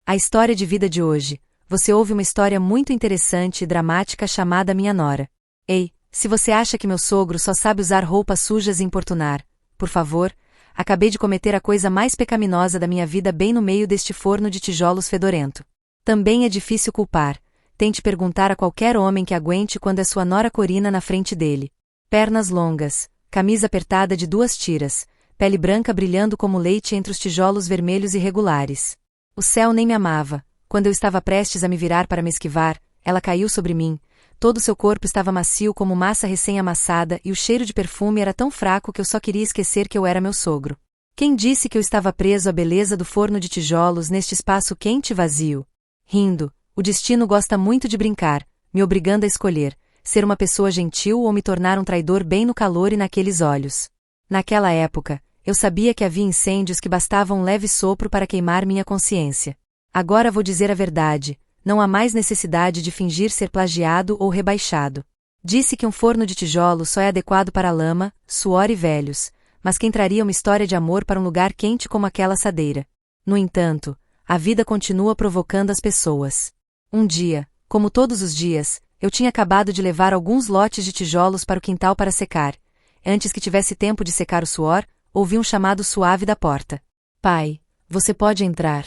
A história de vida de hoje. Você ouve uma história muito interessante e dramática chamada Minha Nora. Ei, se você acha que meu sogro só sabe usar roupas sujas e importunar, por favor, acabei de cometer a coisa mais pecaminosa da minha vida bem no meio deste forno de tijolos fedorento. Também é difícil culpar. Tente perguntar a qualquer homem que aguente quando é sua nora Corina na frente dele. Pernas longas, camisa apertada de 2 tiras, pele branca brilhando como leite entre os tijolos vermelhos irregulares. O céu nem me amava. Quando eu estava prestes a me virar para me esquivar, ela caiu sobre mim. Todo seu corpo estava macio como massa recém-amassada e o cheiro de perfume era tão fraco que eu só queria esquecer que eu era meu sogro. Quem disse que eu estava preso à beleza do forno de tijolos neste espaço quente e vazio? Rindo, o destino gosta muito de brincar, me obrigando a escolher, ser uma pessoa gentil ou me tornar um traidor bem no calor e naqueles olhos. Naquela época, eu sabia que havia incêndios que bastava um leve sopro para queimar minha consciência. Agora vou dizer a verdade, não há mais necessidade de fingir ser plagiado ou rebaixado. Disse que um forno de tijolos só é adequado para lama, suor e velhos, mas quem traria uma história de amor para um lugar quente como aquela assadeira? No entanto, a vida continua provocando as pessoas. Um dia, como todos os dias, eu tinha acabado de levar alguns lotes de tijolos para o quintal para secar. Antes que tivesse tempo de secar o suor, ouvi um chamado suave da porta. Pai, você pode entrar.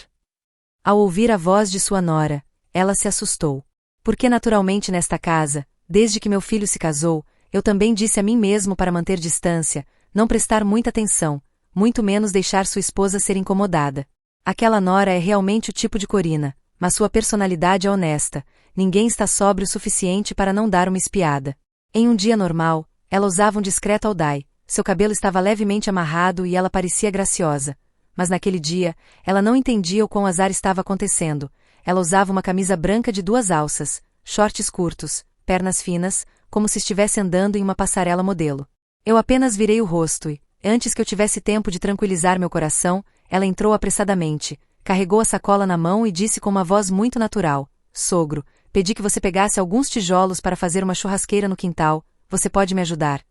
Ao ouvir a voz de sua nora, ela se assustou. Porque naturalmente nesta casa, desde que meu filho se casou, eu também disse a mim mesmo para manter distância, não prestar muita atenção, muito menos deixar sua esposa ser incomodada. Aquela nora é realmente o tipo de Corina, mas sua personalidade é honesta, ninguém está sóbrio o suficiente para não dar uma espiada. Em um dia normal, ela usava um discreto aldai, seu cabelo estava levemente amarrado e ela parecia graciosa. Mas naquele dia, ela não entendia o quão azar estava acontecendo. Ela usava uma camisa branca de 2 alças, shorts curtos, pernas finas, como se estivesse andando em uma passarela modelo. Eu apenas virei o rosto e, antes que eu tivesse tempo de tranquilizar meu coração, ela entrou apressadamente, carregou a sacola na mão e disse com uma voz muito natural: Sogro, pedi que você pegasse alguns tijolos para fazer uma churrasqueira no quintal, você pode me ajudar?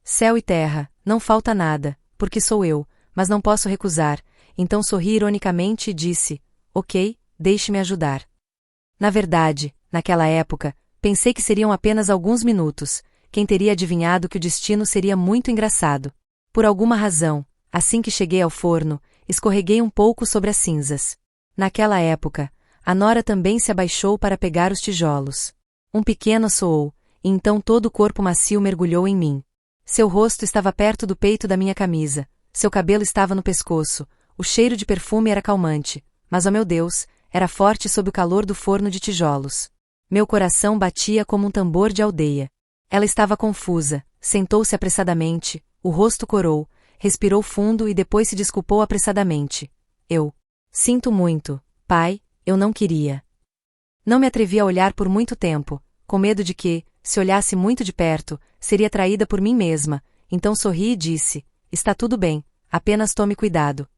Céu e terra, não falta nada, porque sou eu, mas não posso recusar, então sorri ironicamente e disse: Ok, deixe-me ajudar. Na verdade, naquela época, pensei que seriam apenas alguns minutos, quem teria adivinhado que o destino seria muito engraçado. Por alguma razão, assim que cheguei ao forno, escorreguei um pouco sobre as cinzas. Naquela época, a nora também se abaixou para pegar os tijolos. Um pequeno soou, e então todo o corpo macio mergulhou em mim. Seu rosto estava perto do peito da minha camisa, seu cabelo estava no pescoço, o cheiro de perfume era calmante, mas oh meu Deus, era forte sob o calor do forno de tijolos. Meu coração batia como um tambor de aldeia. Ela estava confusa, sentou-se apressadamente, o rosto corou, respirou fundo e depois se desculpou apressadamente. Eu sinto muito, pai, eu não queria. Não me atrevi a olhar por muito tempo, com medo de que, se olhasse muito de perto, seria traída por mim mesma, então sorri e disse: Está tudo bem, apenas tome cuidado.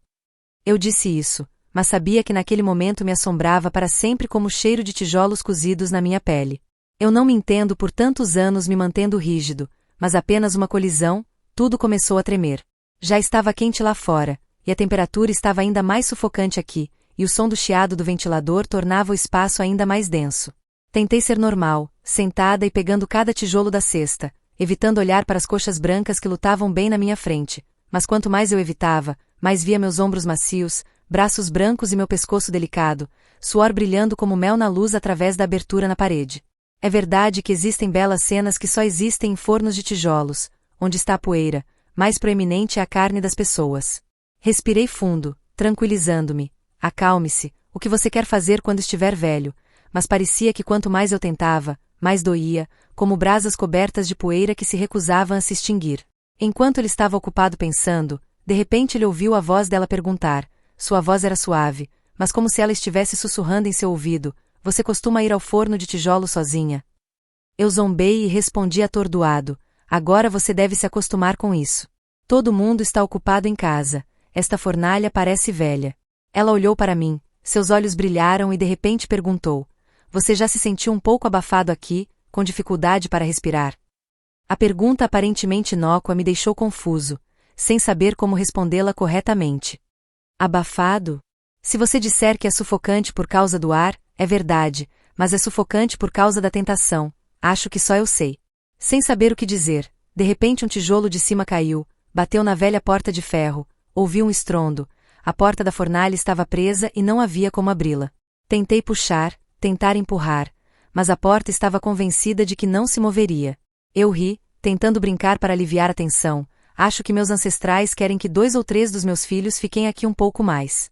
Eu disse isso, mas sabia que naquele momento me assombrava para sempre como o cheiro de tijolos cozidos na minha pele. Eu não me entendo por tantos anos me mantendo rígido, mas apenas uma colisão, tudo começou a tremer. Já estava quente lá fora, e a temperatura estava ainda mais sufocante aqui, e o som do chiado do ventilador tornava o espaço ainda mais denso. Tentei ser normal, sentada e pegando cada tijolo da cesta, evitando olhar para as coxas brancas que lutavam bem na minha frente, mas quanto mais eu evitava, mais via meus ombros macios, braços brancos e meu pescoço delicado, suor brilhando como mel na luz através da abertura na parede. É verdade que existem belas cenas que só existem em fornos de tijolos, onde está a poeira, mais proeminente é a carne das pessoas. Respirei fundo, tranquilizando-me. Acalme-se, o que você quer fazer quando estiver velho? Mas parecia que quanto mais eu tentava, mais doía, como brasas cobertas de poeira que se recusavam a se extinguir. Enquanto ele estava ocupado pensando, de repente ele ouviu a voz dela perguntar. Sua voz era suave, mas como se ela estivesse sussurrando em seu ouvido: Você costuma ir ao forno de tijolo sozinha? Eu zombei e respondi atordoado: Agora você deve se acostumar com isso. Todo mundo está ocupado em casa. Esta fornalha parece velha. Ela olhou para mim, seus olhos brilharam e de repente perguntou: Você já se sentiu um pouco abafado aqui, com dificuldade para respirar? A pergunta aparentemente inócua me deixou confuso, sem saber como respondê-la corretamente. Abafado? Se você disser que é sufocante por causa do ar, é verdade, mas é sufocante por causa da tentação. Acho que só eu sei. Sem saber o que dizer, de repente um tijolo de cima caiu, bateu na velha porta de ferro, ouvi um estrondo, a porta da fornalha estava presa e não havia como abri-la. Tentei puxar, tentar empurrar, mas a porta estava convencida de que não se moveria. Eu ri, tentando brincar para aliviar a tensão. Acho que meus ancestrais querem que 2 ou 3 dos meus filhos fiquem aqui um pouco mais.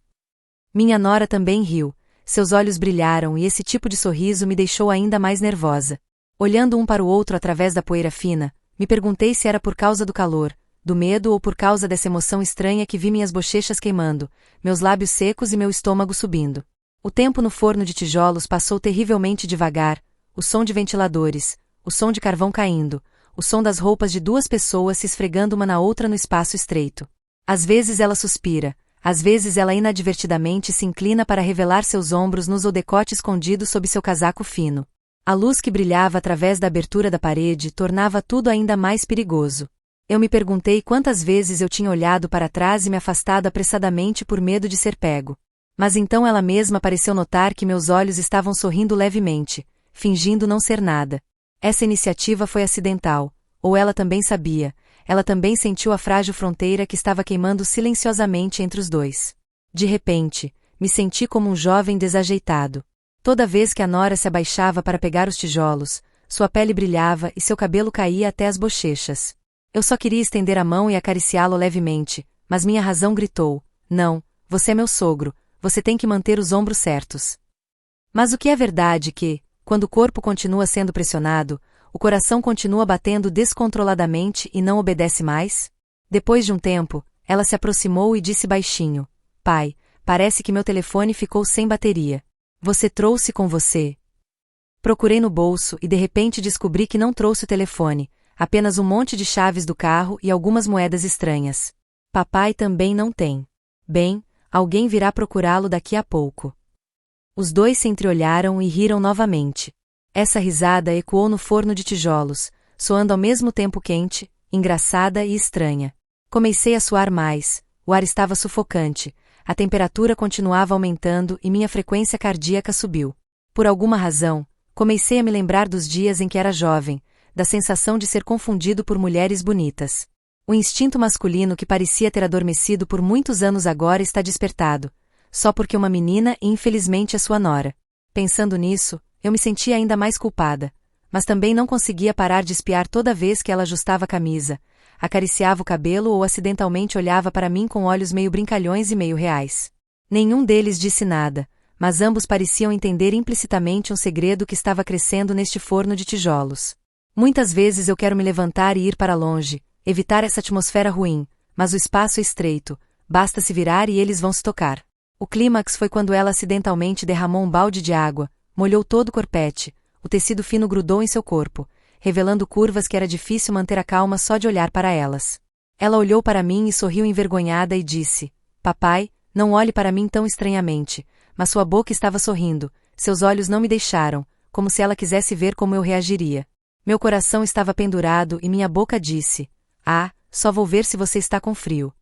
Minha nora também riu, seus olhos brilharam e esse tipo de sorriso me deixou ainda mais nervosa. Olhando um para o outro através da poeira fina, me perguntei se era por causa do calor, do medo ou por causa dessa emoção estranha que vi minhas bochechas queimando, meus lábios secos e meu estômago subindo. O tempo no forno de tijolos passou terrivelmente devagar, o som de ventiladores, o som de carvão caindo, o som das roupas de 2 pessoas se esfregando uma na outra no espaço estreito. Às vezes ela suspira, às vezes ela inadvertidamente se inclina para revelar seus ombros nus ou decote escondido sob seu casaco fino. A luz que brilhava através da abertura da parede tornava tudo ainda mais perigoso. Eu me perguntei quantas vezes eu tinha olhado para trás e me afastado apressadamente por medo de ser pego. Mas então ela mesma pareceu notar que meus olhos estavam sorrindo levemente, fingindo não ser nada. Essa iniciativa foi acidental, ou ela também sabia, ela também sentiu a frágil fronteira que estava queimando silenciosamente entre os dois. De repente, me senti como um jovem desajeitado. Toda vez que a nora se abaixava para pegar os tijolos, sua pele brilhava e seu cabelo caía até as bochechas. Eu só queria estender a mão e acariciá-lo levemente, mas minha razão gritou: não, você é meu sogro, você tem que manter os ombros certos. Mas o que é verdade que, quando o corpo continua sendo pressionado, o coração continua batendo descontroladamente e não obedece mais? Depois de um tempo, ela se aproximou e disse baixinho: pai, parece que meu telefone ficou sem bateria. Você trouxe com você? Procurei no bolso e de repente descobri que não trouxe o telefone, apenas um monte de chaves do carro e algumas moedas estranhas. Papai também não tem. Bem, alguém virá procurá-lo daqui a pouco. Os dois se entreolharam e riram novamente. Essa risada ecoou no forno de tijolos, soando ao mesmo tempo quente, engraçada e estranha. Comecei a suar mais, o ar estava sufocante, a temperatura continuava aumentando e minha frequência cardíaca subiu. Por alguma razão, comecei a me lembrar dos dias em que era jovem, da sensação de ser confundido por mulheres bonitas. O instinto masculino que parecia ter adormecido por muitos anos agora está despertado, só porque uma menina e infelizmente é sua nora. Pensando nisso, eu me sentia ainda mais culpada, mas também não conseguia parar de espiar toda vez que ela ajustava a camisa, acariciava o cabelo ou acidentalmente olhava para mim com olhos meio brincalhões e meio reais. Nenhum deles disse nada, mas ambos pareciam entender implicitamente um segredo que estava crescendo neste forno de tijolos. Muitas vezes eu quero me levantar e ir para longe, evitar essa atmosfera ruim, mas o espaço é estreito, basta se virar e eles vão se tocar. O clímax foi quando ela acidentalmente derramou um balde de água, molhou todo o corpete, o tecido fino grudou em seu corpo, revelando curvas que era difícil manter a calma só de olhar para elas. Ela olhou para mim e sorriu envergonhada e disse: papai, não olhe para mim tão estranhamente, mas sua boca estava sorrindo, seus olhos não me deixaram, como se ela quisesse ver como eu reagiria. Meu coração estava pendurado e minha boca disse: ah, só vou ver se você está com frio.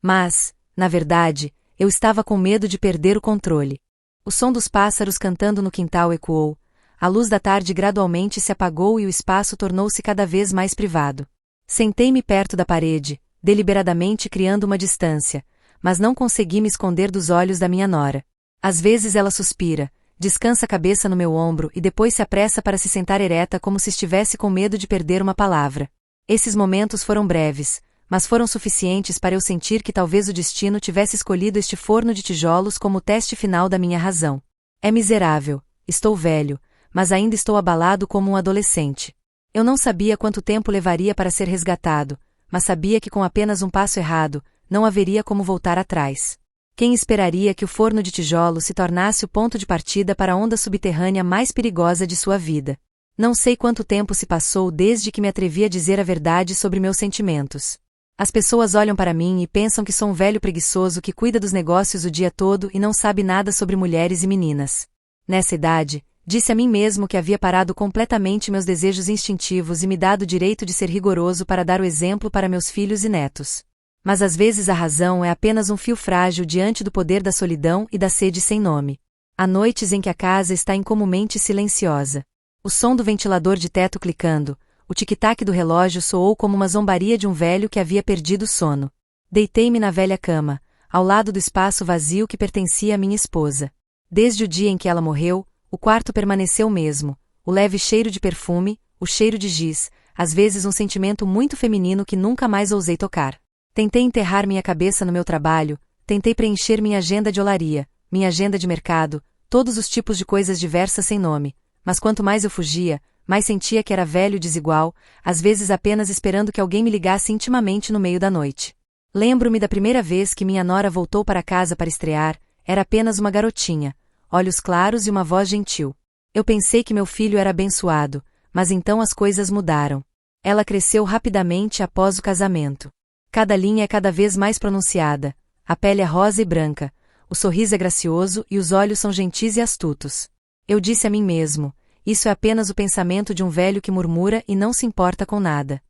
Mas, na verdade, eu estava com medo de perder o controle. O som dos pássaros cantando no quintal ecoou, a luz da tarde gradualmente se apagou e o espaço tornou-se cada vez mais privado. Sentei-me perto da parede, deliberadamente criando uma distância, mas não consegui me esconder dos olhos da minha nora. Às vezes ela suspira, descansa a cabeça no meu ombro e depois se apressa para se sentar ereta como se estivesse com medo de perder uma palavra. Esses momentos foram breves, mas foram suficientes para eu sentir que talvez o destino tivesse escolhido este forno de tijolos como o teste final da minha razão. É miserável, estou velho, mas ainda estou abalado como um adolescente. Eu não sabia quanto tempo levaria para ser resgatado, mas sabia que com apenas um passo errado, não haveria como voltar atrás. Quem esperaria que o forno de tijolos se tornasse o ponto de partida para a onda subterrânea mais perigosa de sua vida? Não sei quanto tempo se passou desde que me atrevi a dizer a verdade sobre meus sentimentos. As pessoas olham para mim e pensam que sou um velho preguiçoso que cuida dos negócios o dia todo e não sabe nada sobre mulheres e meninas. Nessa idade, disse a mim mesmo que havia parado completamente meus desejos instintivos e me dado o direito de ser rigoroso para dar o exemplo para meus filhos e netos. Mas às vezes a razão é apenas um fio frágil diante do poder da solidão e da sede sem nome. Há noites em que a casa está incomumente silenciosa. O som do ventilador de teto clicando, o tic-tac do relógio soou como uma zombaria de um velho que havia perdido o sono. Deitei-me na velha cama, ao lado do espaço vazio que pertencia à minha esposa. Desde o dia em que ela morreu, o quarto permaneceu o mesmo, o leve cheiro de perfume, o cheiro de giz, às vezes um sentimento muito feminino que nunca mais ousei tocar. Tentei enterrar minha cabeça no meu trabalho, tentei preencher minha agenda de olaria, minha agenda de mercado, todos os tipos de coisas diversas sem nome, mas quanto mais eu fugia, mais sentia que era velho e desigual, às vezes apenas esperando que alguém me ligasse intimamente no meio da noite. Lembro-me da primeira vez que minha nora voltou para casa para estrear, era apenas uma garotinha, olhos claros e uma voz gentil. Eu pensei que meu filho era abençoado, mas então as coisas mudaram. Ela cresceu rapidamente após o casamento. Cada linha é cada vez mais pronunciada, a pele é rosa e branca, o sorriso é gracioso e os olhos são gentis e astutos. Eu disse a mim mesmo, isso é apenas o pensamento de um velho que murmura e não se importa com nada.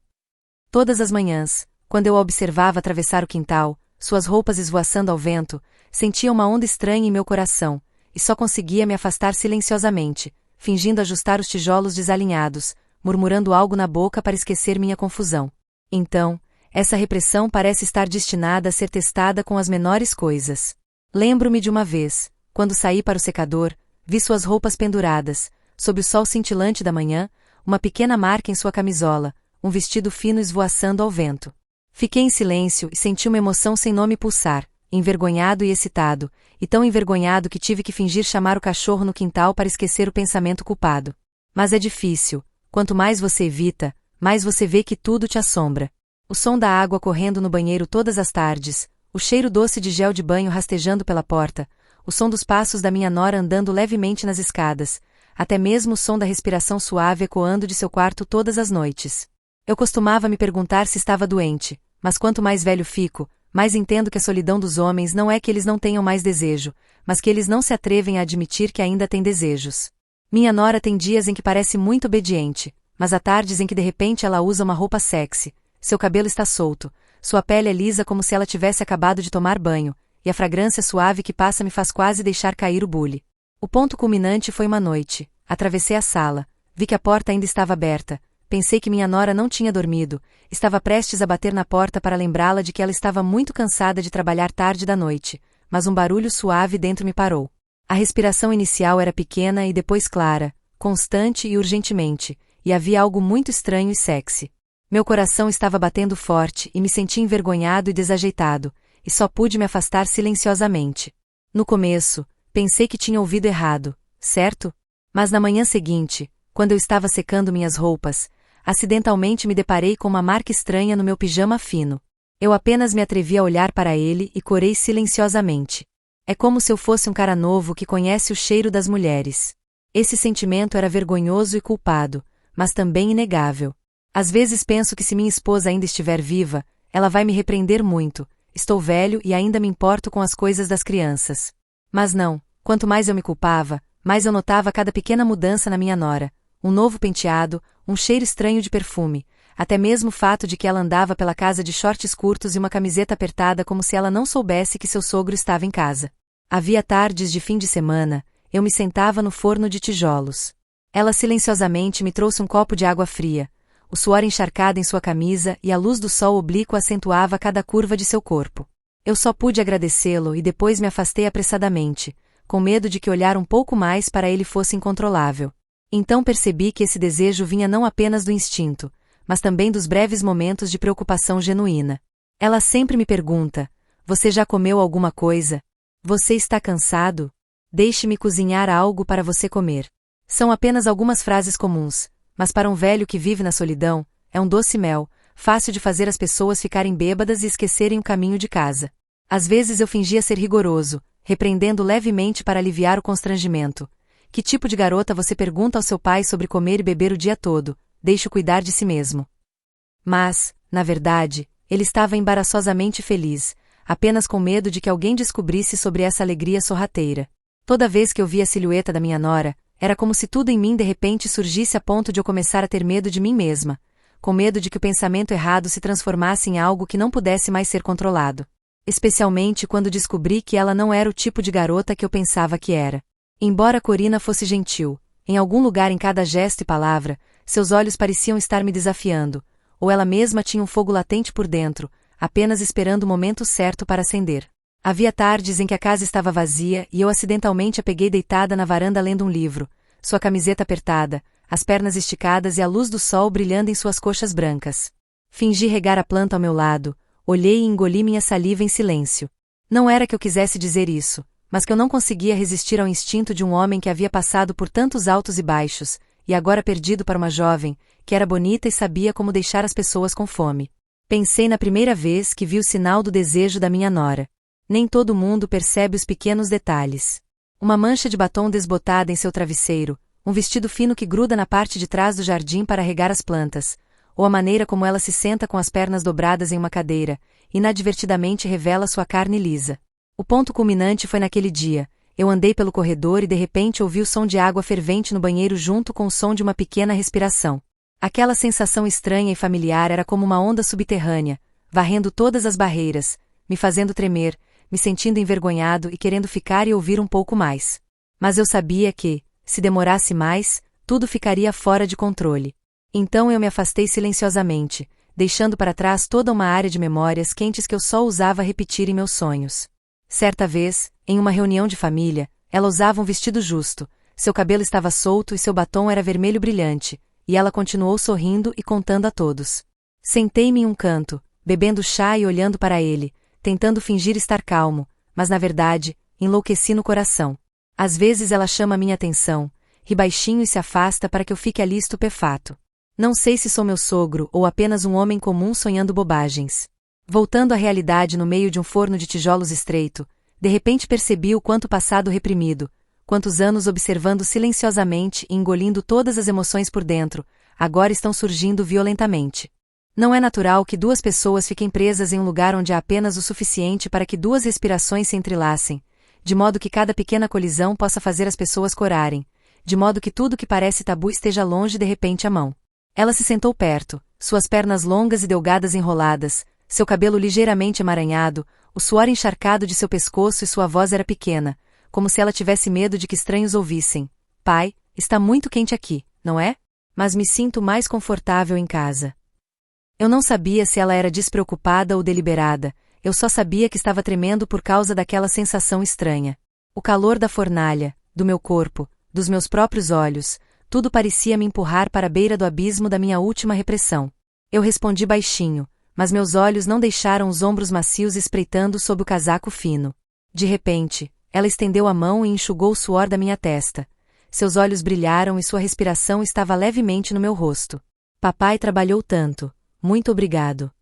Todas as manhãs, quando eu a observava atravessar o quintal, suas roupas esvoaçando ao vento, sentia uma onda estranha em meu coração, e só conseguia me afastar silenciosamente, fingindo ajustar os tijolos desalinhados, murmurando algo na boca para esquecer minha confusão. Então, essa repressão parece estar destinada a ser testada com as menores coisas. Lembro-me de uma vez, quando saí para o secador, vi suas roupas penduradas, sob o sol cintilante da manhã, uma pequena marca em sua camisola, um vestido fino esvoaçando ao vento. Fiquei em silêncio e senti uma emoção sem nome pulsar, envergonhado e excitado, e tão envergonhado que tive que fingir chamar o cachorro no quintal para esquecer o pensamento culpado. Mas é difícil, quanto mais você evita, mais você vê que tudo te assombra. O som da água correndo no banheiro todas as tardes, o cheiro doce de gel de banho rastejando pela porta, o som dos passos da minha nora andando levemente nas escadas, até mesmo o som da respiração suave ecoando de seu quarto todas as noites. Eu costumava me perguntar se estava doente, mas quanto mais velho fico, mais entendo que a solidão dos homens não é que eles não tenham mais desejo, mas que eles não se atrevem a admitir que ainda têm desejos. Minha nora tem dias em que parece muito obediente, mas há tardes em que de repente ela usa uma roupa sexy. Seu cabelo está solto, sua pele é lisa como se ela tivesse acabado de tomar banho, e a fragrância suave que passa me faz quase deixar cair o bule. O ponto culminante foi uma noite. Atravessei a sala, vi que a porta ainda estava aberta, pensei que minha nora não tinha dormido, estava prestes a bater na porta para lembrá-la de que ela estava muito cansada de trabalhar tarde da noite, mas um barulho suave dentro me parou. A respiração inicial era pequena e depois clara, constante e urgentemente, e havia algo muito estranho e sexy. Meu coração estava batendo forte e me senti envergonhado e desajeitado, e só pude me afastar silenciosamente. No começo, pensei que tinha ouvido errado, certo? Mas na manhã seguinte, quando eu estava secando minhas roupas, acidentalmente me deparei com uma marca estranha no meu pijama fino. Eu apenas me atrevi a olhar para ele e corei silenciosamente. É como se eu fosse um cara novo que conhece o cheiro das mulheres. Esse sentimento era vergonhoso e culpado, mas também inegável. Às vezes penso que se minha esposa ainda estiver viva, ela vai me repreender muito, estou velho e ainda me importo com as coisas das crianças. Mas não, quanto mais eu me culpava, mais eu notava cada pequena mudança na minha nora, um novo penteado, um cheiro estranho de perfume, até mesmo o fato de que ela andava pela casa de shorts curtos e uma camiseta apertada como se ela não soubesse que seu sogro estava em casa. Havia tardes de fim de semana, eu me sentava no forno de tijolos. Ela silenciosamente me trouxe um copo de água fria, o suor encharcado em sua camisa e a luz do sol oblíquo acentuava cada curva de seu corpo. Eu só pude agradecê-lo e depois me afastei apressadamente, com medo de que olhar um pouco mais para ele fosse incontrolável. Então percebi que esse desejo vinha não apenas do instinto, mas também dos breves momentos de preocupação genuína. Ela sempre me pergunta: você já comeu alguma coisa? Você está cansado? Deixe-me cozinhar algo para você comer. São apenas algumas frases comuns, mas para um velho que vive na solidão, é um doce mel, fácil de fazer as pessoas ficarem bêbadas e esquecerem o caminho de casa. Às vezes eu fingia ser rigoroso, repreendendo levemente para aliviar o constrangimento. Que tipo de garota você pergunta ao seu pai sobre comer e beber o dia todo? Deixe-o cuidar de si mesmo. Mas, na verdade, ele estava embaraçosamente feliz, apenas com medo de que alguém descobrisse sobre essa alegria sorrateira. Toda vez que eu via a silhueta da minha nora, era como se tudo em mim de repente surgisse a ponto de eu começar a ter medo de mim mesma, com medo de que o pensamento errado se transformasse em algo que não pudesse mais ser controlado. Especialmente quando descobri que ela não era o tipo de garota que eu pensava que era. Embora Corina fosse gentil, em algum lugar em cada gesto e palavra, seus olhos pareciam estar me desafiando, ou ela mesma tinha um fogo latente por dentro, apenas esperando o momento certo para acender. Havia tardes em que a casa estava vazia e eu acidentalmente a peguei deitada na varanda lendo um livro, sua camiseta apertada, as pernas esticadas e a luz do sol brilhando em suas coxas brancas. Fingi regar a planta ao meu lado, olhei e engoli minha saliva em silêncio. Não era que eu quisesse dizer isso, mas que eu não conseguia resistir ao instinto de um homem que havia passado por tantos altos e baixos, e agora perdido para uma jovem, que era bonita e sabia como deixar as pessoas com fome. Pensei na primeira vez que vi o sinal do desejo da minha nora. Nem todo mundo percebe os pequenos detalhes. Uma mancha de batom desbotada em seu travesseiro, um vestido fino que gruda na parte de trás do jardim para regar as plantas, ou a maneira como ela se senta com as pernas dobradas em uma cadeira, inadvertidamente revela sua carne lisa. O ponto culminante foi naquele dia. Eu andei pelo corredor e de repente ouvi o som de água fervente no banheiro junto com o som de uma pequena respiração. Aquela sensação estranha e familiar era como uma onda subterrânea, varrendo todas as barreiras, me fazendo tremer, me sentindo envergonhado e querendo ficar e ouvir um pouco mais. Mas eu sabia que, se demorasse mais, tudo ficaria fora de controle. Então eu me afastei silenciosamente, deixando para trás toda uma área de memórias quentes que eu só usava repetir em meus sonhos. Certa vez, em uma reunião de família, ela usava um vestido justo, seu cabelo estava solto e seu batom era vermelho brilhante, e ela continuou sorrindo e contando a todos. Sentei-me em um canto, bebendo chá e olhando para ele, tentando fingir estar calmo, mas na verdade, enlouqueci no coração. Às vezes ela chama minha atenção, ri baixinho e se afasta para que eu fique ali estupefato. Não sei se sou meu sogro ou apenas um homem comum sonhando bobagens. Voltando à realidade no meio de um forno de tijolos estreito, de repente percebi o quanto passado reprimido, quantos anos observando silenciosamente e engolindo todas as emoções por dentro, agora estão surgindo violentamente. Não é natural que duas pessoas fiquem presas em um lugar onde há apenas o suficiente para que duas respirações se entrelacem, de modo que cada pequena colisão possa fazer as pessoas corarem, de modo que tudo que parece tabu esteja longe de repente à mão. Ela se sentou perto, suas pernas longas e delgadas enroladas, seu cabelo ligeiramente emaranhado, o suor encharcado de seu pescoço e sua voz era pequena, como se ela tivesse medo de que estranhos ouvissem. Pai, está muito quente aqui, não é? Mas me sinto mais confortável em casa. Eu não sabia se ela era despreocupada ou deliberada, eu só sabia que estava tremendo por causa daquela sensação estranha. O calor da fornalha, do meu corpo, dos meus próprios olhos, tudo parecia me empurrar para a beira do abismo da minha última repressão. Eu respondi baixinho, mas meus olhos não deixaram os ombros macios espreitando sob o casaco fino. De repente, ela estendeu a mão e enxugou o suor da minha testa. Seus olhos brilharam e sua respiração estava levemente no meu rosto. Papai trabalhou tanto. Muito obrigado.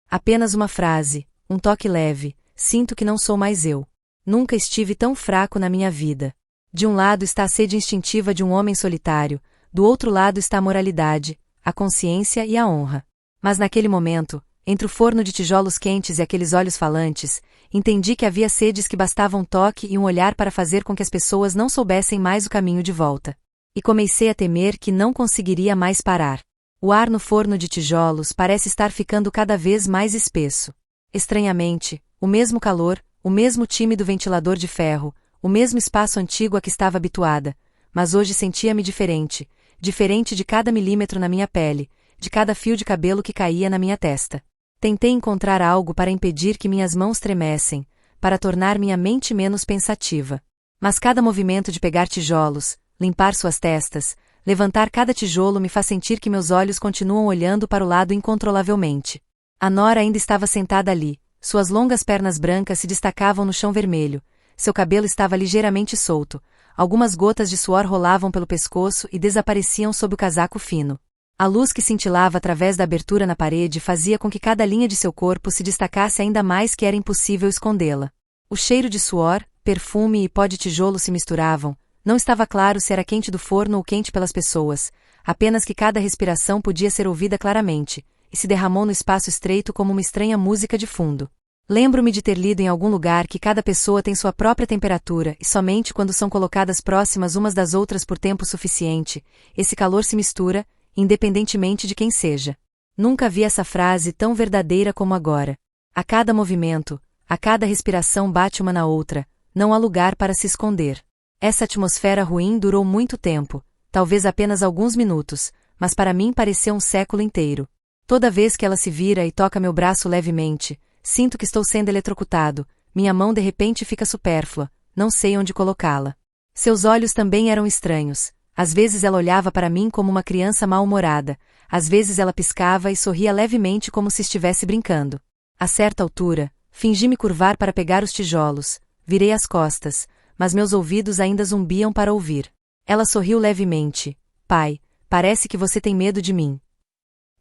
Apenas uma frase, um toque leve, sinto que não sou mais eu. Nunca estive tão fraco na minha vida. De um lado está a sede instintiva de um homem solitário, do outro lado está a moralidade, a consciência e a honra. Mas naquele momento, entre o forno de tijolos quentes e aqueles olhos falantes, entendi que havia sedes que bastavam um toque e um olhar para fazer com que as pessoas não soubessem mais o caminho de volta. E comecei a temer que não conseguiria mais parar. O ar no forno de tijolos parece estar ficando cada vez mais espesso. Estranhamente, o mesmo calor, o mesmo tímido ventilador de ferro, o mesmo espaço antigo a que estava habituada, mas hoje sentia-me diferente, diferente de cada milímetro na minha pele, de cada fio de cabelo que caía na minha testa. Tentei encontrar algo para impedir que minhas mãos tremessem, para tornar minha mente menos pensativa. Mas cada movimento de pegar tijolos, limpar suas testas, levantar cada tijolo me faz sentir que meus olhos continuam olhando para o lado incontrolavelmente. A nora ainda estava sentada ali, suas longas pernas brancas se destacavam no chão vermelho, seu cabelo estava ligeiramente solto, algumas gotas de suor rolavam pelo pescoço e desapareciam sob o casaco fino. A luz que cintilava através da abertura na parede fazia com que cada linha de seu corpo se destacasse ainda mais que era impossível escondê-la. O cheiro de suor, perfume e pó de tijolo se misturavam, não estava claro se era quente do forno ou quente pelas pessoas, apenas que cada respiração podia ser ouvida claramente, e se derramou no espaço estreito como uma estranha música de fundo. Lembro-me de ter lido em algum lugar que cada pessoa tem sua própria temperatura e somente quando são colocadas próximas umas das outras por tempo suficiente, esse calor se mistura, independentemente de quem seja. Nunca vi essa frase tão verdadeira como agora. A cada movimento, a cada respiração bate uma na outra, não há lugar para se esconder. Essa atmosfera ruim durou muito tempo, talvez apenas alguns minutos, mas para mim pareceu um século inteiro. Toda vez que ela se vira e toca meu braço levemente, sinto que estou sendo eletrocutado, minha mão de repente fica supérflua, não sei onde colocá-la. Seus olhos também eram estranhos. Às vezes ela olhava para mim como uma criança mal-humorada, às vezes ela piscava e sorria levemente como se estivesse brincando. A certa altura, fingi me curvar para pegar os tijolos, virei as costas, mas meus ouvidos ainda zumbiam para ouvir. Ela sorriu levemente. Pai, parece que você tem medo de mim.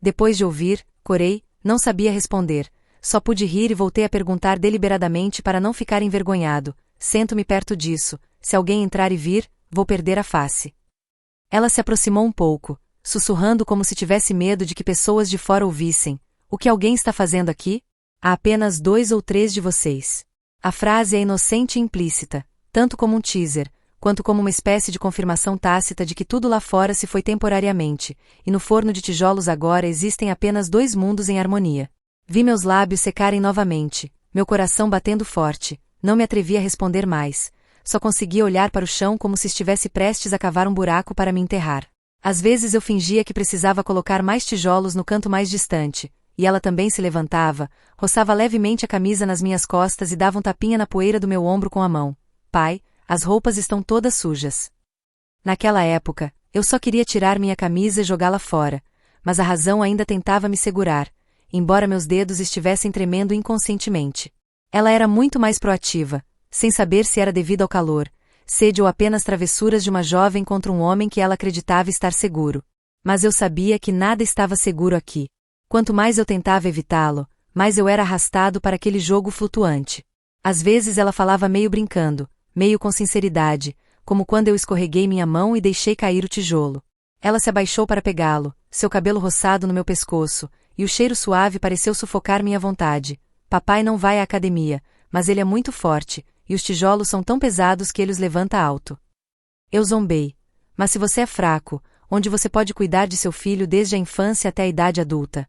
Depois de ouvir, corei, não sabia responder, só pude rir e voltei a perguntar deliberadamente para não ficar envergonhado. Sento-me perto disso, se alguém entrar e vir, vou perder a face. Ela se aproximou um pouco, sussurrando como se tivesse medo de que pessoas de fora ouvissem. O que alguém está fazendo aqui? Há apenas 2 ou 3 de vocês. A frase é inocente e implícita, tanto como um teaser, quanto como uma espécie de confirmação tácita de que tudo lá fora se foi temporariamente, e no forno de tijolos agora existem apenas 2 mundos em harmonia. Vi meus lábios secarem novamente, meu coração batendo forte, não me atrevi a responder mais. Só conseguia olhar para o chão como se estivesse prestes a cavar um buraco para me enterrar. Às vezes eu fingia que precisava colocar mais tijolos no canto mais distante, e ela também se levantava, roçava levemente a camisa nas minhas costas e dava um tapinha na poeira do meu ombro com a mão. Pai, as roupas estão todas sujas. Naquela época, eu só queria tirar minha camisa e jogá-la fora, mas a razão ainda tentava me segurar, embora meus dedos estivessem tremendo inconscientemente. Ela era muito mais proativa, sem saber se era devido ao calor, sede ou apenas travessuras de uma jovem contra um homem que ela acreditava estar seguro. Mas eu sabia que nada estava seguro aqui. Quanto mais eu tentava evitá-lo, mais eu era arrastado para aquele jogo flutuante. Às vezes ela falava meio brincando, meio com sinceridade, como quando eu escorreguei minha mão e deixei cair o tijolo. Ela se abaixou para pegá-lo, seu cabelo roçado no meu pescoço, e o cheiro suave pareceu sufocar minha vontade. Papai não vai à academia, mas ele é muito forte, e os tijolos são tão pesados que ele os levanta alto. Eu zombei. Mas se você é fraco, onde você pode cuidar de seu filho desde a infância até a idade adulta?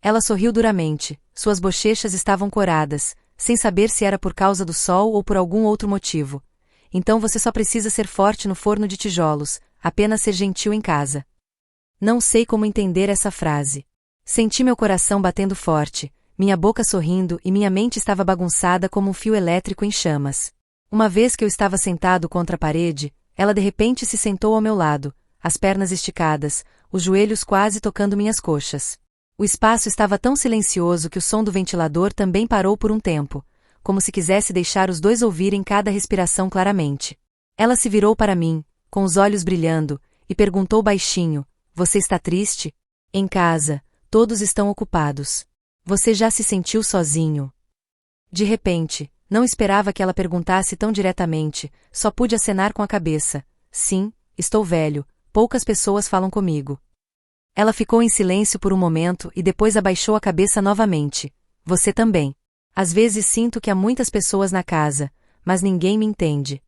Ela sorriu duramente, suas bochechas estavam coradas, sem saber se era por causa do sol ou por algum outro motivo. Então você só precisa ser forte no forno de tijolos, apenas ser gentil em casa. Não sei como entender essa frase. Senti meu coração batendo forte, minha boca sorrindo e minha mente estava bagunçada como um fio elétrico em chamas. Uma vez que eu estava sentado contra a parede, ela de repente se sentou ao meu lado, as pernas esticadas, os joelhos quase tocando minhas coxas. O espaço estava tão silencioso que o som do ventilador também parou por um tempo, como se quisesse deixar os dois ouvirem cada respiração claramente. Ela se virou para mim, com os olhos brilhando, e perguntou baixinho: Você está triste? Em casa, todos estão ocupados. Você já se sentiu sozinho? De repente, não esperava que ela perguntasse tão diretamente, só pude acenar com a cabeça. Sim, estou velho, poucas pessoas falam comigo. Ela ficou em silêncio por um momento e depois abaixou a cabeça novamente. Você também. Às vezes sinto que há muitas pessoas na casa, mas ninguém me entende.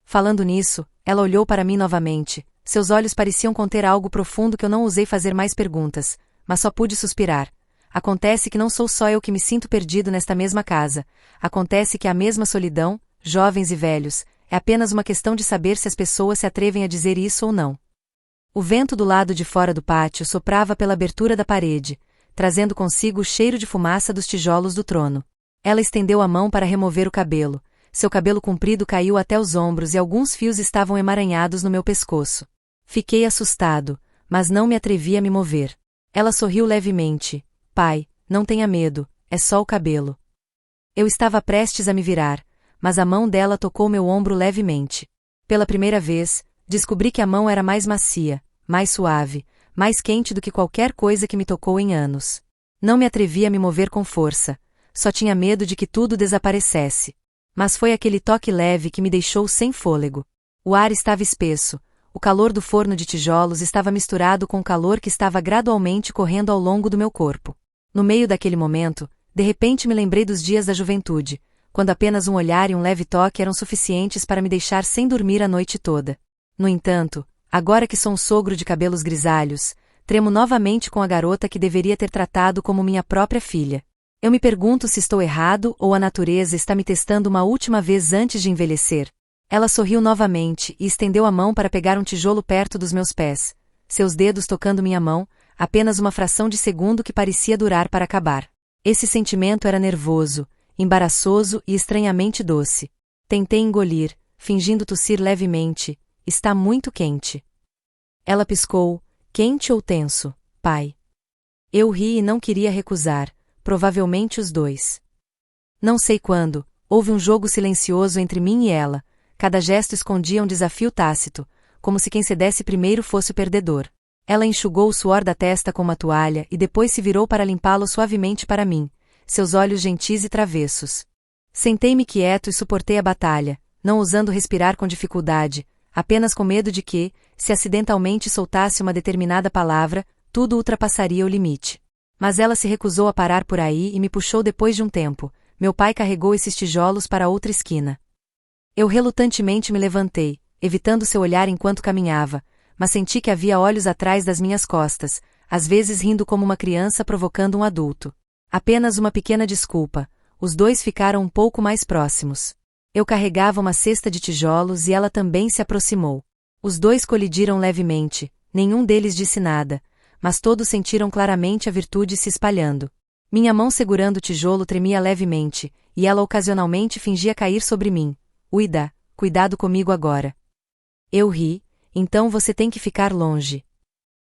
Falando nisso, ela olhou para mim novamente, seus olhos pareciam conter algo profundo que eu não ousei fazer mais perguntas, mas só pude suspirar. Acontece que não sou só eu que me sinto perdido nesta mesma casa. Acontece que a mesma solidão, jovens e velhos, é apenas uma questão de saber se as pessoas se atrevem a dizer isso ou não. O vento do lado de fora do pátio soprava pela abertura da parede, trazendo consigo o cheiro de fumaça dos tijolos do trono. Ela estendeu a mão para remover o cabelo. Seu cabelo comprido caiu até os ombros e alguns fios estavam emaranhados no meu pescoço. Fiquei assustado, mas não me atrevi a me mover. Ela sorriu levemente. Pai, não tenha medo, é só o cabelo. Eu estava prestes a me virar, mas a mão dela tocou meu ombro levemente. Pela primeira vez, descobri que a mão era mais macia, mais suave, mais quente do que qualquer coisa que me tocou em anos. Não me atrevi a me mover com força, só tinha medo de que tudo desaparecesse. Mas foi aquele toque leve que me deixou sem fôlego. O ar estava espesso, o calor do forno de tijolos estava misturado com o calor que estava gradualmente correndo ao longo do meu corpo. No meio daquele momento, de repente me lembrei dos dias da juventude, quando apenas um olhar e um leve toque eram suficientes para me deixar sem dormir a noite toda. No entanto, agora que sou um sogro de cabelos grisalhos, Tremo novamente com a garota que deveria ter tratado como minha própria filha. Eu me pergunto se estou errado ou a natureza está me testando uma última vez antes de envelhecer. Ela sorriu novamente e estendeu a mão para pegar um tijolo perto dos meus pés, seus dedos tocando minha mão, apenas uma fração de segundo que parecia durar para acabar. Esse sentimento era nervoso, embaraçoso e estranhamente doce. Tentei engolir, fingindo tossir levemente. Está muito quente. Ela piscou. Quente ou tenso, pai? Eu ri e não queria recusar, provavelmente os dois. Não sei quando, houve um jogo silencioso entre mim e ela, cada gesto escondia um desafio tácito, como se quem cedesse primeiro fosse o perdedor. Ela enxugou o suor da testa com uma toalha e depois se virou para limpá-lo suavemente para mim, seus olhos gentis e travessos. Sentei-me quieto e suportei a batalha, não ousando respirar com dificuldade, apenas com medo de que, se acidentalmente soltasse uma determinada palavra, tudo ultrapassaria o limite. Mas ela se recusou a parar por aí e me puxou depois de um tempo. Meu pai carregou esses tijolos para outra esquina. Eu relutantemente me levantei, evitando seu olhar enquanto caminhava, mas senti que havia olhos atrás das minhas costas, às vezes rindo como uma criança provocando um adulto. Apenas uma pequena desculpa, os dois ficaram um pouco mais próximos. Eu carregava uma cesta de tijolos e ela também se aproximou. Os dois colidiram levemente, nenhum deles disse nada, mas todos sentiram claramente a virtude se espalhando. Minha mão segurando o tijolo tremia levemente, e ela ocasionalmente fingia cair sobre mim. Uida, cuidado comigo agora. Eu ri, então você tem que ficar longe.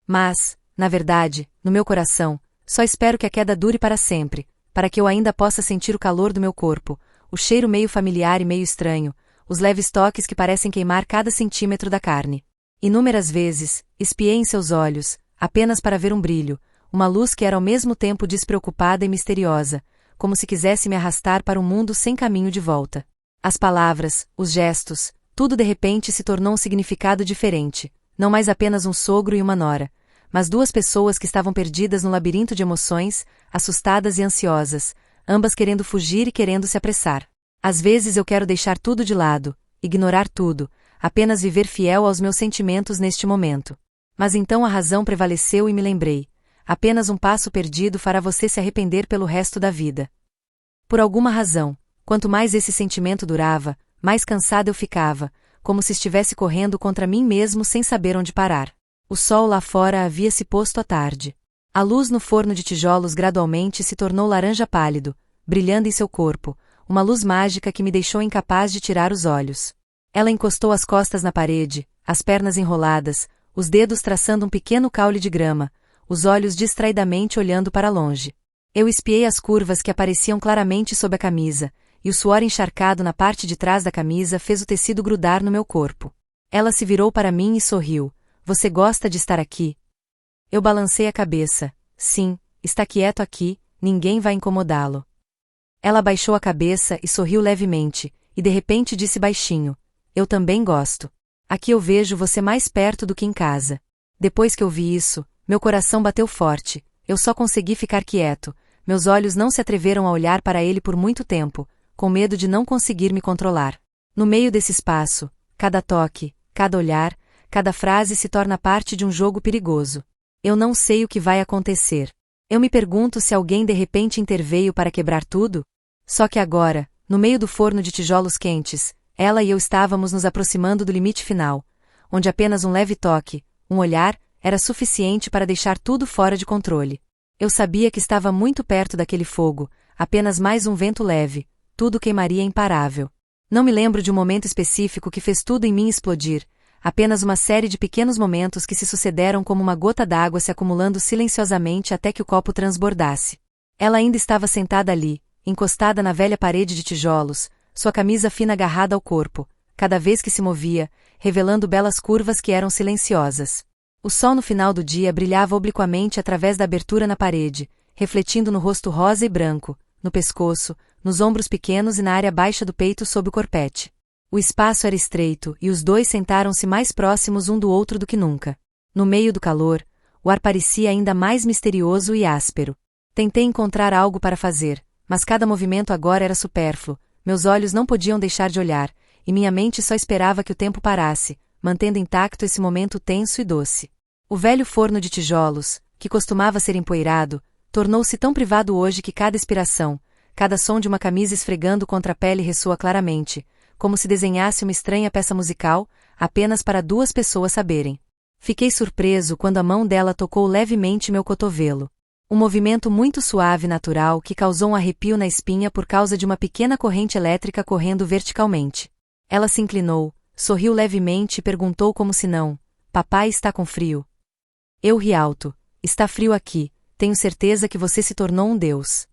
Mas, na verdade, no meu coração, só espero que a queda dure para sempre, para que eu ainda possa sentir o calor do meu corpo, o cheiro meio familiar e meio estranho, os leves toques que parecem queimar cada centímetro da carne. Inúmeras vezes, espiei em seus olhos, apenas para ver um brilho, uma luz que era ao mesmo tempo despreocupada e misteriosa, como se quisesse me arrastar para um mundo sem caminho de volta. As palavras, os gestos, tudo de repente se tornou um significado diferente, não mais apenas um sogro e uma nora, mas duas pessoas que estavam perdidas no labirinto de emoções, assustadas e ansiosas, ambas querendo fugir e querendo se apressar. Às vezes eu quero deixar tudo de lado, ignorar tudo, apenas viver fiel aos meus sentimentos neste momento. Mas então a razão prevaleceu e me lembrei. Apenas um passo perdido fará você se arrepender pelo resto da vida. Por alguma razão, quanto mais esse sentimento durava, mais cansada eu ficava, como se estivesse correndo contra mim mesmo sem saber onde parar. O sol lá fora havia se posto à tarde. A luz no forno de tijolos gradualmente se tornou laranja pálido, brilhando em seu corpo, uma luz mágica que me deixou incapaz de tirar os olhos. Ela encostou as costas na parede, as pernas enroladas, os dedos traçando um pequeno caule de grama, os olhos distraidamente olhando para longe. Eu espiei as curvas que apareciam claramente sob a camisa, e o suor encharcado na parte de trás da camisa fez o tecido grudar no meu corpo. Ela se virou para mim e sorriu. Você gosta de estar aqui? Eu balancei a cabeça. Sim, está quieto aqui, ninguém vai incomodá-lo. Ela abaixou a cabeça e sorriu levemente, e de repente disse baixinho. Eu também gosto. Aqui eu vejo você mais perto do que em casa. Depois que eu vi isso, meu coração bateu forte, eu só consegui ficar quieto, meus olhos não se atreveram a olhar para ele por muito tempo, com medo de não conseguir me controlar. No meio desse espaço, cada toque, cada olhar, cada frase se torna parte de um jogo perigoso. Eu não sei o que vai acontecer. Eu me pergunto se alguém de repente interveio para quebrar tudo? Só que agora, no meio do forno de tijolos quentes, ela e eu estávamos nos aproximando do limite final, onde apenas um leve toque, um olhar, era suficiente para deixar tudo fora de controle. Eu sabia que estava muito perto daquele fogo, apenas mais um vento leve, tudo queimaria imparável. Não me lembro de um momento específico que fez tudo em mim explodir, apenas uma série de pequenos momentos que se sucederam como uma gota d'água se acumulando silenciosamente até que o copo transbordasse. Ela ainda estava sentada ali, encostada na velha parede de tijolos, sua camisa fina agarrada ao corpo, cada vez que se movia, revelando belas curvas que eram silenciosas. O sol no final do dia brilhava obliquamente através da abertura na parede, refletindo no rosto rosa e branco, no pescoço, nos ombros pequenos e na área baixa do peito sob o corpete. O espaço era estreito e os dois sentaram-se mais próximos um do outro do que nunca. No meio do calor, o ar parecia ainda mais misterioso e áspero. Tentei encontrar algo para fazer, mas cada movimento agora era supérfluo, meus olhos não podiam deixar de olhar, e minha mente só esperava que o tempo parasse, mantendo intacto esse momento tenso e doce. O velho forno de tijolos, que costumava ser empoeirado, tornou-se tão privado hoje que cada expiração, cada som de uma camisa esfregando contra a pele ressoa claramente, como se desenhasse uma estranha peça musical, apenas para duas pessoas saberem. Fiquei surpreso quando a mão dela tocou levemente meu cotovelo. Um movimento muito suave e natural que causou um arrepio na espinha por causa de uma pequena corrente elétrica correndo verticalmente. Ela se inclinou, sorriu levemente e perguntou como se não: "Papai está com frio?" Eu ri alto. "Está frio aqui, tenho certeza que você se tornou um deus."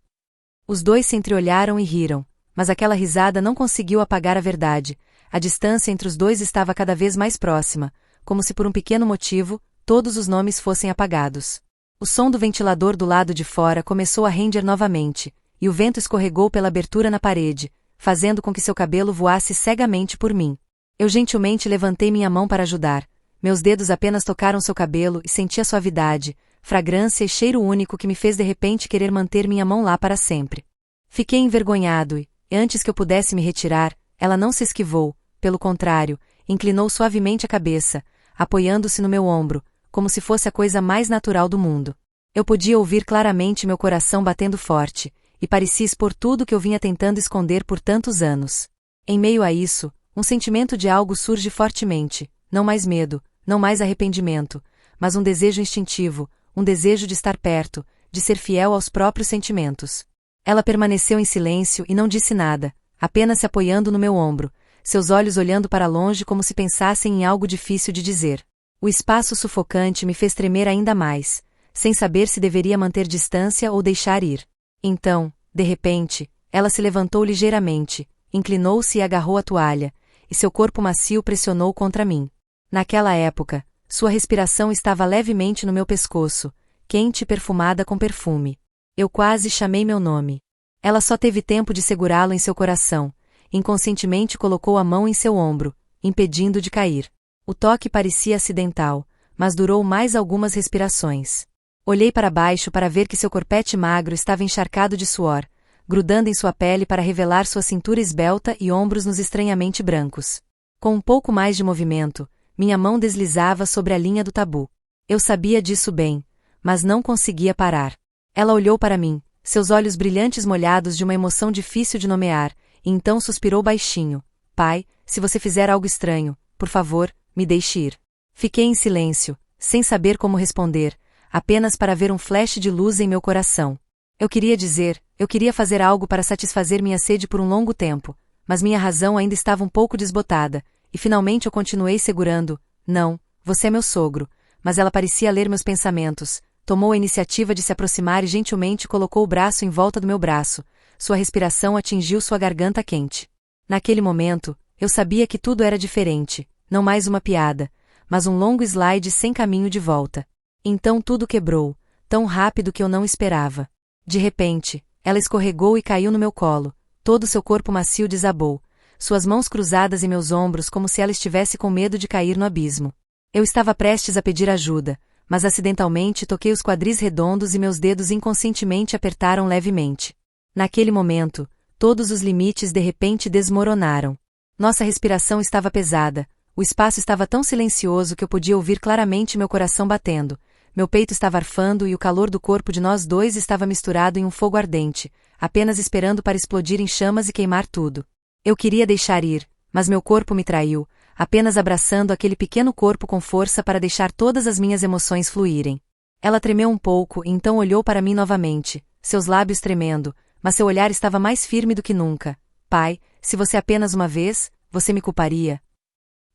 Os dois se entreolharam e riram, mas aquela risada não conseguiu apagar a verdade. A distância entre os dois estava cada vez mais próxima, como se por um pequeno motivo, todos os nomes fossem apagados. O som do ventilador do lado de fora começou a render novamente, e o vento escorregou pela abertura na parede, fazendo com que seu cabelo voasse cegamente por mim. Eu gentilmente levantei minha mão para ajudar. Meus dedos apenas tocaram seu cabelo e senti a suavidade, fragrância e cheiro único que me fez de repente querer manter minha mão lá para sempre. Fiquei envergonhado e, antes que eu pudesse me retirar, ela não se esquivou, pelo contrário, inclinou suavemente a cabeça, apoiando-se no meu ombro, como se fosse a coisa mais natural do mundo. Eu podia ouvir claramente meu coração batendo forte, e parecia expor tudo que eu vinha tentando esconder por tantos anos. Em meio a isso, um sentimento de algo surge fortemente, não mais medo, não mais arrependimento, mas um desejo instintivo, um desejo de estar perto, de ser fiel aos próprios sentimentos. Ela permaneceu em silêncio e não disse nada, apenas se apoiando no meu ombro, seus olhos olhando para longe como se pensassem em algo difícil de dizer. O espaço sufocante me fez tremer ainda mais, sem saber se deveria manter distância ou deixar ir. Então, de repente, ela se levantou ligeiramente, inclinou-se e agarrou a toalha, e seu corpo macio pressionou contra mim. Naquela época, sua respiração estava levemente no meu pescoço, quente e perfumada com perfume. Eu quase chamei meu nome. Ela só teve tempo de segurá-lo em seu coração. Inconscientemente colocou a mão em seu ombro, impedindo de cair. O toque parecia acidental, mas durou mais algumas respirações. Olhei para baixo para ver que seu corpete magro estava encharcado de suor, grudando em sua pele para revelar sua cintura esbelta e ombros nos estranhamente brancos. Com um pouco mais de movimento, minha mão deslizava sobre a linha do tabu. Eu sabia disso bem, mas não conseguia parar. Ela olhou para mim, seus olhos brilhantes molhados de uma emoção difícil de nomear, e então suspirou baixinho: "Pai, se você fizer algo estranho, por favor, me deixe ir." Fiquei em silêncio, sem saber como responder, apenas para ver um flash de luz em meu coração. Eu queria fazer algo para satisfazer minha sede por um longo tempo, mas minha razão ainda estava um pouco desbotada, e finalmente eu continuei segurando: "Não, você é meu sogro." Mas ela parecia ler meus pensamentos, tomou a iniciativa de se aproximar e gentilmente colocou o braço em volta do meu braço. Sua respiração atingiu sua garganta quente. Naquele momento, eu sabia que tudo era diferente, não mais uma piada, mas um longo slide sem caminho de volta. Então tudo quebrou, tão rápido que eu não esperava. De repente, ela escorregou e caiu no meu colo, todo seu corpo macio desabou, suas mãos cruzadas em meus ombros como se ela estivesse com medo de cair no abismo. Eu estava prestes a pedir ajuda, mas acidentalmente toquei os quadris redondos e meus dedos inconscientemente apertaram levemente. Naquele momento, todos os limites de repente desmoronaram. Nossa respiração estava pesada, o espaço estava tão silencioso que eu podia ouvir claramente meu coração batendo, meu peito estava arfando e o calor do corpo de nós dois estava misturado em um fogo ardente, apenas esperando para explodir em chamas e queimar tudo. Eu queria deixar ir, mas meu corpo me traiu, apenas abraçando aquele pequeno corpo com força para deixar todas as minhas emoções fluírem. Ela tremeu um pouco e então olhou para mim novamente, seus lábios tremendo, mas seu olhar estava mais firme do que nunca. "Pai, se você apenas uma vez, você me culparia?"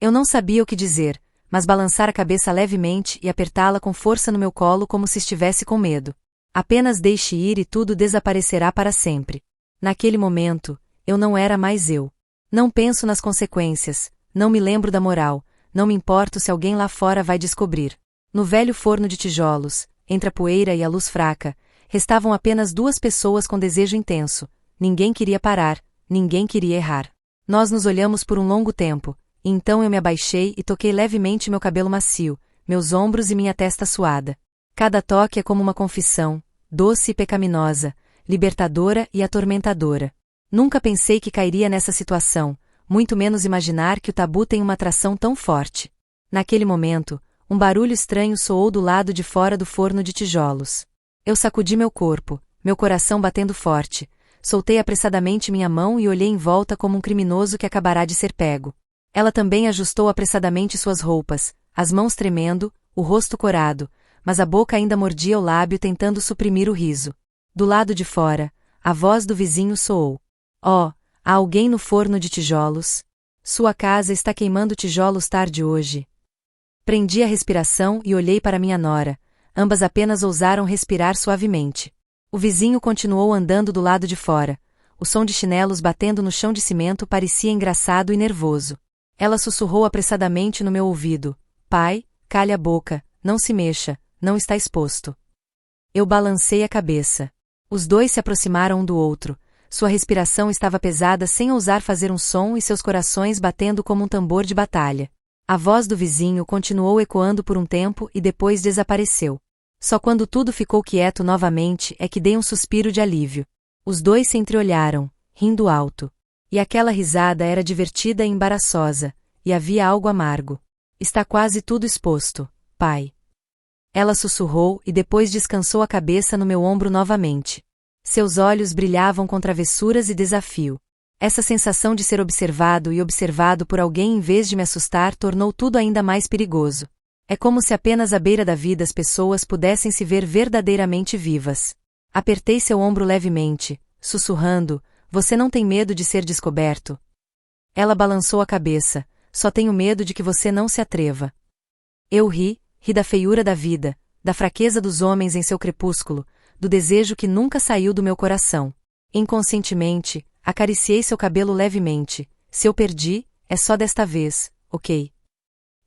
Eu não sabia o que dizer, mas balançar a cabeça levemente e apertá-la com força no meu colo como se estivesse com medo. "Apenas deixe ir e tudo desaparecerá para sempre." Naquele momento, eu não era mais eu. Não penso nas consequências, não me lembro da moral, não me importo se alguém lá fora vai descobrir. No velho forno de tijolos, entre a poeira e a luz fraca, restavam apenas duas pessoas com desejo intenso. Ninguém queria parar, ninguém queria errar. Nós nos olhamos por um longo tempo, e então eu me abaixei e toquei levemente meu cabelo macio, meus ombros e minha testa suada. Cada toque é como uma confissão, doce e pecaminosa, libertadora e atormentadora. Nunca pensei que cairia nessa situação, muito menos imaginar que o tabu tem uma atração tão forte. Naquele momento, Um barulho estranho soou do lado de fora do forno de tijolos. Eu sacudi meu corpo, meu coração batendo forte. Soltei apressadamente minha mão e olhei em volta como um criminoso que acabará de ser pego. Ela também ajustou apressadamente suas roupas, as mãos tremendo, o rosto corado, mas a boca ainda mordia o lábio tentando suprimir o riso. Do lado de fora, a voz do vizinho soou. Oh, há alguém no forno de tijolos? Sua casa está queimando tijolos tarde hoje. Prendi a respiração e olhei para minha nora. Ambas apenas ousaram respirar suavemente. O vizinho continuou andando do lado de fora. O som de chinelos batendo no chão de cimento parecia engraçado e nervoso. Ela sussurrou apressadamente no meu ouvido. Pai, calhe a boca, não se mexa, não está exposto. Eu balancei a cabeça. Os dois se aproximaram um do outro. Sua respiração estava pesada sem ousar fazer um som e seus corações batendo como um tambor de batalha. A voz do vizinho continuou ecoando por um tempo e depois desapareceu. Só quando tudo ficou quieto novamente é que dei um suspiro de alívio. Os dois se entreolharam, rindo alto. E aquela risada era divertida e embaraçosa, e havia algo amargo. Está quase tudo exposto, pai. Ela sussurrou e depois descansou a cabeça no meu ombro novamente. Seus olhos brilhavam com travessuras e desafio. Essa sensação de ser observado e observado por alguém em vez de me assustar tornou tudo ainda mais perigoso. É como se apenas à beira da vida as pessoas pudessem se ver verdadeiramente vivas. Apertei seu ombro levemente, sussurrando, você não tem medo de ser descoberto? Ela balançou a cabeça, só tenho medo de que você não se atreva. Eu ri da feiura da vida, da fraqueza dos homens em seu crepúsculo, do desejo que nunca saiu do meu coração. Inconscientemente, acariciei seu cabelo levemente, se eu perdi, é só desta vez, ok?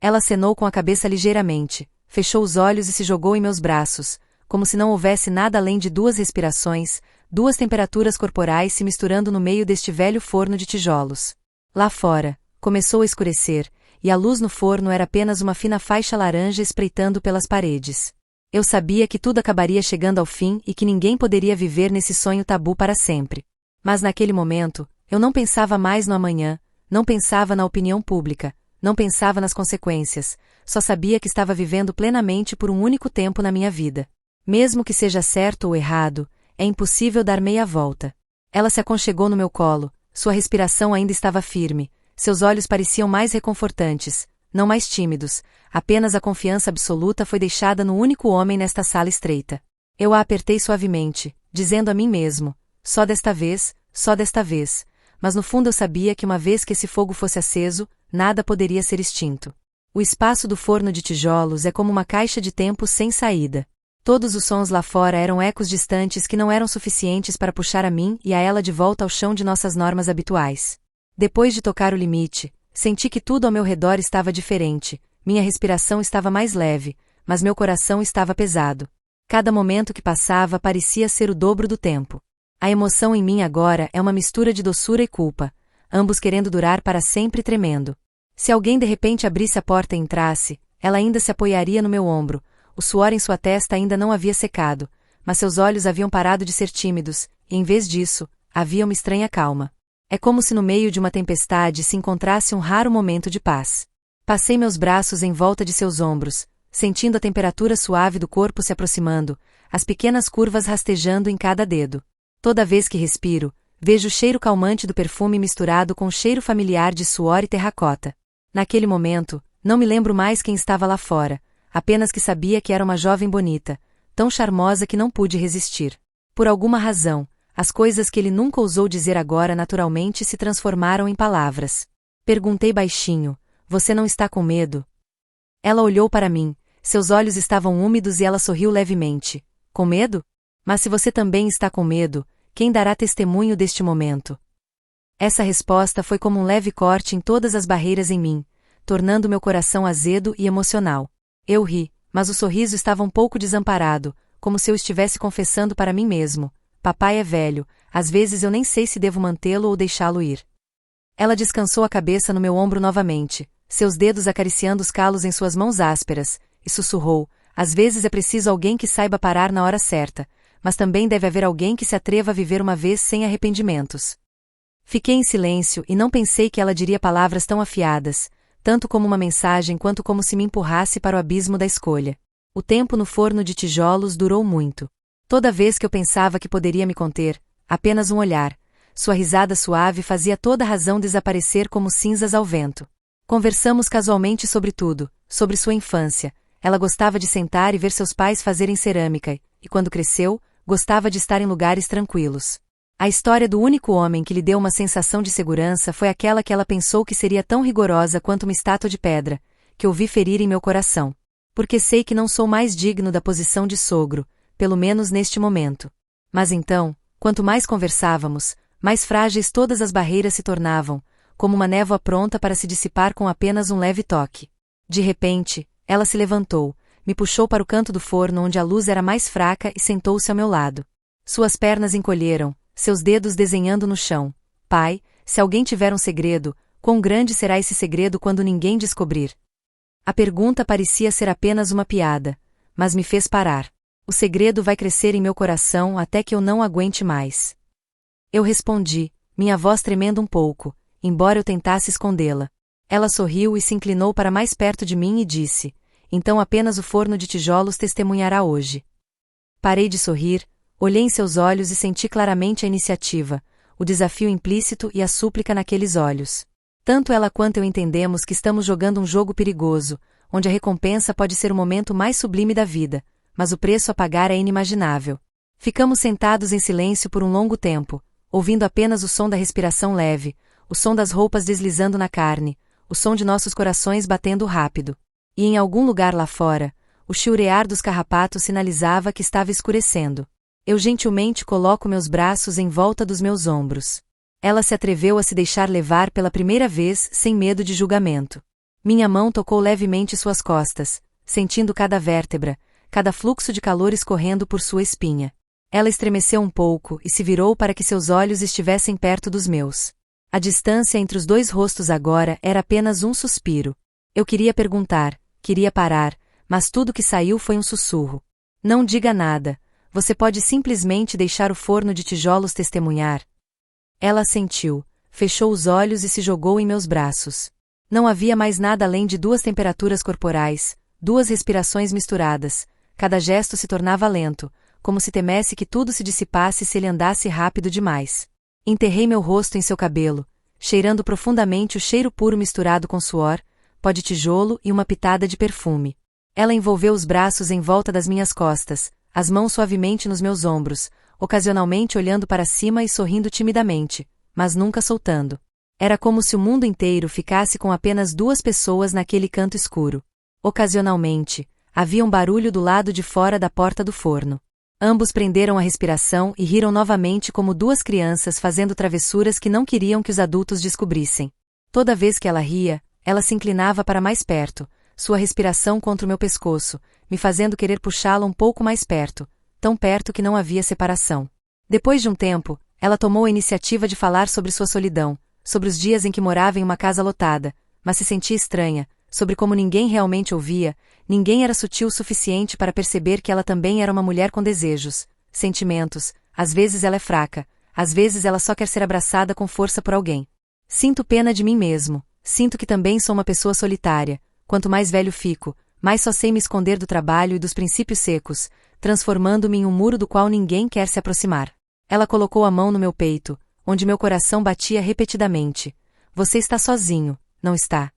Ela acenou com a cabeça ligeiramente, fechou os olhos e se jogou em meus braços, como se não houvesse nada além de duas respirações, duas temperaturas corporais se misturando no meio deste velho forno de tijolos. Lá fora, começou a escurecer, e a luz no forno era apenas uma fina faixa laranja espreitando pelas paredes. Eu sabia que tudo acabaria chegando ao fim e que ninguém poderia viver nesse sonho tabu para sempre. Mas naquele momento, eu não pensava mais no amanhã, não pensava na opinião pública, não pensava nas consequências, só sabia que estava vivendo plenamente por um único tempo na minha vida. Mesmo que seja certo ou errado, é impossível dar meia volta. Ela se aconchegou no meu colo, sua respiração ainda estava firme, seus olhos pareciam mais reconfortantes, não mais tímidos, apenas a confiança absoluta foi deixada no único homem nesta sala estreita. Eu a apertei suavemente, dizendo a mim mesmo, só desta vez, mas no fundo eu sabia que uma vez que esse fogo fosse aceso, nada poderia ser extinto. O espaço do forno de tijolos é como uma caixa de tempo sem saída. Todos os sons lá fora eram ecos distantes que não eram suficientes para puxar a mim e a ela de volta ao chão de nossas normas habituais. Depois de tocar o limite, senti que tudo ao meu redor estava diferente, minha respiração estava mais leve, mas meu coração estava pesado. Cada momento que passava parecia ser o dobro do tempo. A emoção em mim agora é uma mistura de doçura e culpa, ambos querendo durar para sempre e tremendo. Se alguém de repente abrisse a porta e entrasse, ela ainda se apoiaria no meu ombro, o suor em sua testa ainda não havia secado, mas seus olhos haviam parado de ser tímidos, e em vez disso, havia uma estranha calma. É como se no meio de uma tempestade se encontrasse um raro momento de paz. Passei meus braços em volta de seus ombros, sentindo a temperatura suave do corpo se aproximando, as pequenas curvas rastejando em cada dedo. Toda vez que respiro, vejo o cheiro calmante do perfume misturado com o cheiro familiar de suor e terracota. Naquele momento, não me lembro mais quem estava lá fora, apenas que sabia que era uma jovem bonita, tão charmosa que não pude resistir. Por alguma razão, as coisas que ele nunca ousou dizer agora naturalmente se transformaram em palavras. Perguntei baixinho, você não está com medo? Ela olhou para mim, seus olhos estavam úmidos e ela sorriu levemente. Com medo? Mas se você também está com medo, quem dará testemunho deste momento? Essa resposta foi como um leve corte em todas as barreiras em mim, tornando meu coração azedo e emocional. Eu ri, mas o sorriso estava um pouco desamparado, como se eu estivesse confessando para mim mesmo. Papai é velho, às vezes eu nem sei se devo mantê-lo ou deixá-lo ir. Ela descansou a cabeça no meu ombro novamente, seus dedos acariciando os calos em suas mãos ásperas, e sussurrou, às vezes é preciso alguém que saiba parar na hora certa, mas também deve haver alguém que se atreva a viver uma vez sem arrependimentos. Fiquei em silêncio e não pensei que ela diria palavras tão afiadas, tanto como uma mensagem quanto como se me empurrasse para o abismo da escolha. O tempo no forno de tijolos durou muito. Toda vez que eu pensava que poderia me conter, apenas um olhar, sua risada suave fazia toda a razão desaparecer como cinzas ao vento. Conversamos casualmente sobre tudo, sobre sua infância. Ela gostava de sentar e ver seus pais fazerem cerâmica, e quando cresceu, gostava de estar em lugares tranquilos. A história do único homem que lhe deu uma sensação de segurança foi aquela que ela pensou que seria tão rigorosa quanto uma estátua de pedra, que ouvi ferir em meu coração. Porque sei que não sou mais digno da posição de sogro, pelo menos neste momento. Mas então, quanto mais conversávamos, mais frágeis todas as barreiras se tornavam, como uma névoa pronta para se dissipar com apenas um leve toque. De repente, ela se levantou, me puxou para o canto do forno onde a luz era mais fraca e sentou-se ao meu lado. Suas pernas encolheram, seus dedos desenhando no chão. Pai, se alguém tiver um segredo, quão grande será esse segredo quando ninguém descobrir? A pergunta parecia ser apenas uma piada, mas me fez parar. O segredo vai crescer em meu coração até que eu não aguente mais. Eu respondi, minha voz tremendo um pouco, embora eu tentasse escondê-la. Ela sorriu e se inclinou para mais perto de mim e disse, então apenas o forno de tijolos testemunhará hoje. Parei de sorrir, olhei em seus olhos e senti claramente a iniciativa, o desafio implícito e a súplica naqueles olhos. Tanto ela quanto eu entendemos que estamos jogando um jogo perigoso, onde a recompensa pode ser o momento mais sublime da vida, mas o preço a pagar é inimaginável. Ficamos sentados em silêncio por um longo tempo, ouvindo apenas o som da respiração leve, o som das roupas deslizando na carne, o som de nossos corações batendo rápido. E em algum lugar lá fora, o chilrear dos carrapatos sinalizava que estava escurecendo. Eu gentilmente coloco meus braços em volta dos meus ombros. Ela se atreveu a se deixar levar pela primeira vez sem medo de julgamento. Minha mão tocou levemente suas costas, sentindo cada vértebra, cada fluxo de calor escorrendo por sua espinha. Ela estremeceu um pouco e se virou para que seus olhos estivessem perto dos meus. A distância entre os dois rostos agora era apenas um suspiro. Eu queria perguntar, queria parar, mas tudo que saiu foi um sussurro. Não diga nada, você pode simplesmente deixar o forno de tijolos testemunhar. Ela assentiu, fechou os olhos e se jogou em meus braços. Não havia mais nada além de duas temperaturas corporais, duas respirações misturadas, cada gesto se tornava lento, como se temesse que tudo se dissipasse se ele andasse rápido demais. Enterrei meu rosto em seu cabelo, cheirando profundamente o cheiro puro misturado com suor, pó de tijolo e uma pitada de perfume. Ela envolveu os braços em volta das minhas costas, as mãos suavemente nos meus ombros, ocasionalmente olhando para cima e sorrindo timidamente, mas nunca soltando. Era como se o mundo inteiro ficasse com apenas duas pessoas naquele canto escuro. Ocasionalmente, havia um barulho do lado de fora da porta do forno. Ambos prenderam a respiração e riram novamente como duas crianças fazendo travessuras que não queriam que os adultos descobrissem. Toda vez que ela ria, ela se inclinava para mais perto, sua respiração contra o meu pescoço, me fazendo querer puxá-la um pouco mais perto, tão perto que não havia separação. Depois de um tempo, ela tomou a iniciativa de falar sobre sua solidão, sobre os dias em que morava em uma casa lotada, mas se sentia estranha, sobre como ninguém realmente ouvia, ninguém era sutil o suficiente para perceber que ela também era uma mulher com desejos, sentimentos, às vezes ela é fraca, às vezes ela só quer ser abraçada com força por alguém. Sinto pena de mim mesmo, sinto que também sou uma pessoa solitária, quanto mais velho fico, mais só sei me esconder do trabalho e dos princípios secos, transformando-me em um muro do qual ninguém quer se aproximar. Ela colocou a mão no meu peito, onde meu coração batia repetidamente. Você está sozinho, não está?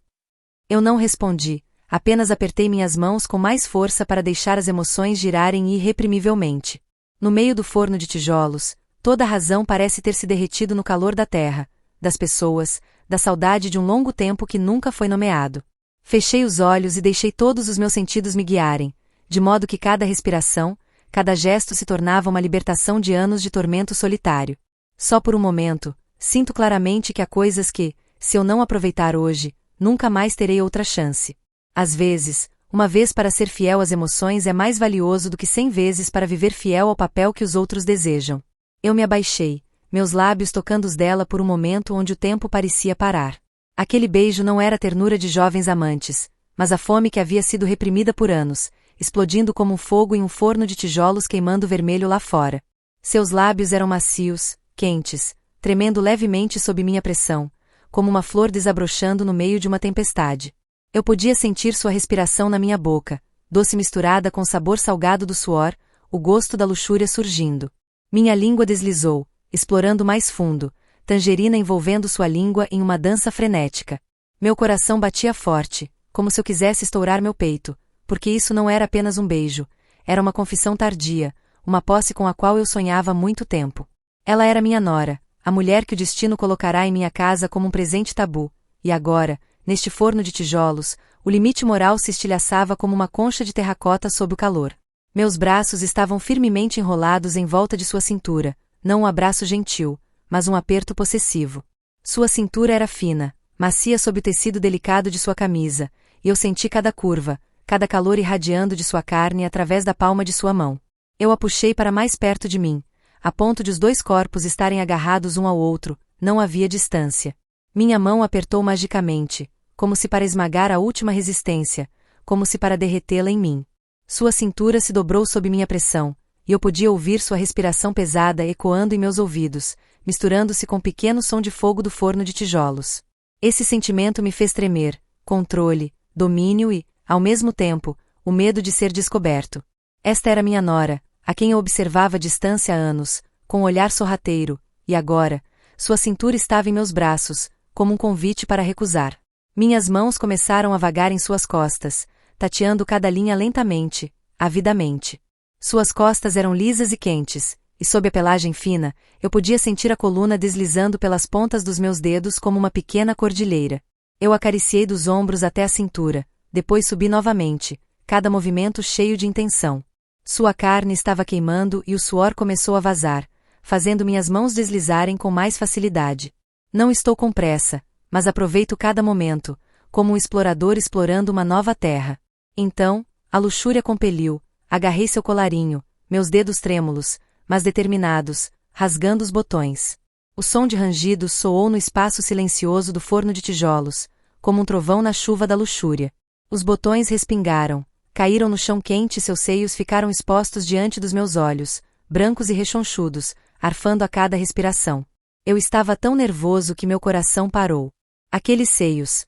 Eu não respondi, apenas apertei minhas mãos com mais força para deixar as emoções girarem irreprimivelmente. No meio do forno de tijolos, toda a razão parece ter se derretido no calor da terra, das pessoas, da saudade de um longo tempo que nunca foi nomeado. Fechei os olhos e deixei todos os meus sentidos me guiarem, de modo que cada respiração, cada gesto se tornava uma libertação de anos de tormento solitário. Só por um momento, sinto claramente que há coisas que, se eu não aproveitar hoje, nunca mais terei outra chance. Às vezes, uma vez para ser fiel às emoções é mais valioso do que 100 vezes para viver fiel ao papel que os outros desejam. Eu me abaixei, meus lábios tocando os dela por um momento onde o tempo parecia parar. Aquele beijo não era a ternura de jovens amantes, mas a fome que havia sido reprimida por anos, explodindo como um fogo em um forno de tijolos queimando vermelho lá fora. Seus lábios eram macios, quentes, tremendo levemente sob minha pressão, como uma flor desabrochando no meio de uma tempestade. Eu podia sentir sua respiração na minha boca, doce misturada com o sabor salgado do suor, o gosto da luxúria surgindo. Minha língua deslizou, explorando mais fundo, tangerina envolvendo sua língua em uma dança frenética. Meu coração batia forte, como se eu quisesse estourar meu peito, porque isso não era apenas um beijo, era uma confissão tardia, uma posse com a qual eu sonhava há muito tempo. Ela era minha nora, a mulher que o destino colocará em minha casa como um presente tabu, e agora, neste forno de tijolos, o limite moral se estilhaçava como uma concha de terracota sob o calor. Meus braços estavam firmemente enrolados em volta de sua cintura, não um abraço gentil, mas um aperto possessivo. Sua cintura era fina, macia sob o tecido delicado de sua camisa, e eu senti cada curva, cada calor irradiando de sua carne através da palma de sua mão. Eu a puxei para mais perto de mim, a ponto de os dois corpos estarem agarrados um ao outro, não havia distância. Minha mão apertou magicamente, como se para esmagar a última resistência, como se para derretê-la em mim. Sua cintura se dobrou sob minha pressão, e eu podia ouvir sua respiração pesada ecoando em meus ouvidos, misturando-se com o pequeno som de fogo do forno de tijolos. Esse sentimento me fez tremer, controle, domínio e, ao mesmo tempo, o medo de ser descoberto. Esta era minha nora, a quem eu observava à distância há anos, com um olhar sorrateiro, e agora, sua cintura estava em meus braços, como um convite para recusar. Minhas mãos começaram a vagar em suas costas, tateando cada linha lentamente, avidamente. Suas costas eram lisas e quentes, e sob a pelagem fina, eu podia sentir a coluna deslizando pelas pontas dos meus dedos como uma pequena cordilheira. Eu acariciei dos ombros até a cintura, depois subi novamente, cada movimento cheio de intenção. Sua carne estava queimando e o suor começou a vazar, fazendo minhas mãos deslizarem com mais facilidade. Não estou com pressa, mas aproveito cada momento, como um explorador explorando uma nova terra. Então, a luxúria compeliu, agarrei seu colarinho, meus dedos trêmulos, mas determinados, rasgando os botões. O som de rangidos soou no espaço silencioso do forno de tijolos, como um trovão na chuva da luxúria. Os botões respingaram, caíram no chão quente e seus seios ficaram expostos diante dos meus olhos, brancos e rechonchudos, arfando a cada respiração. Eu estava tão nervoso que meu coração parou. Aqueles seios,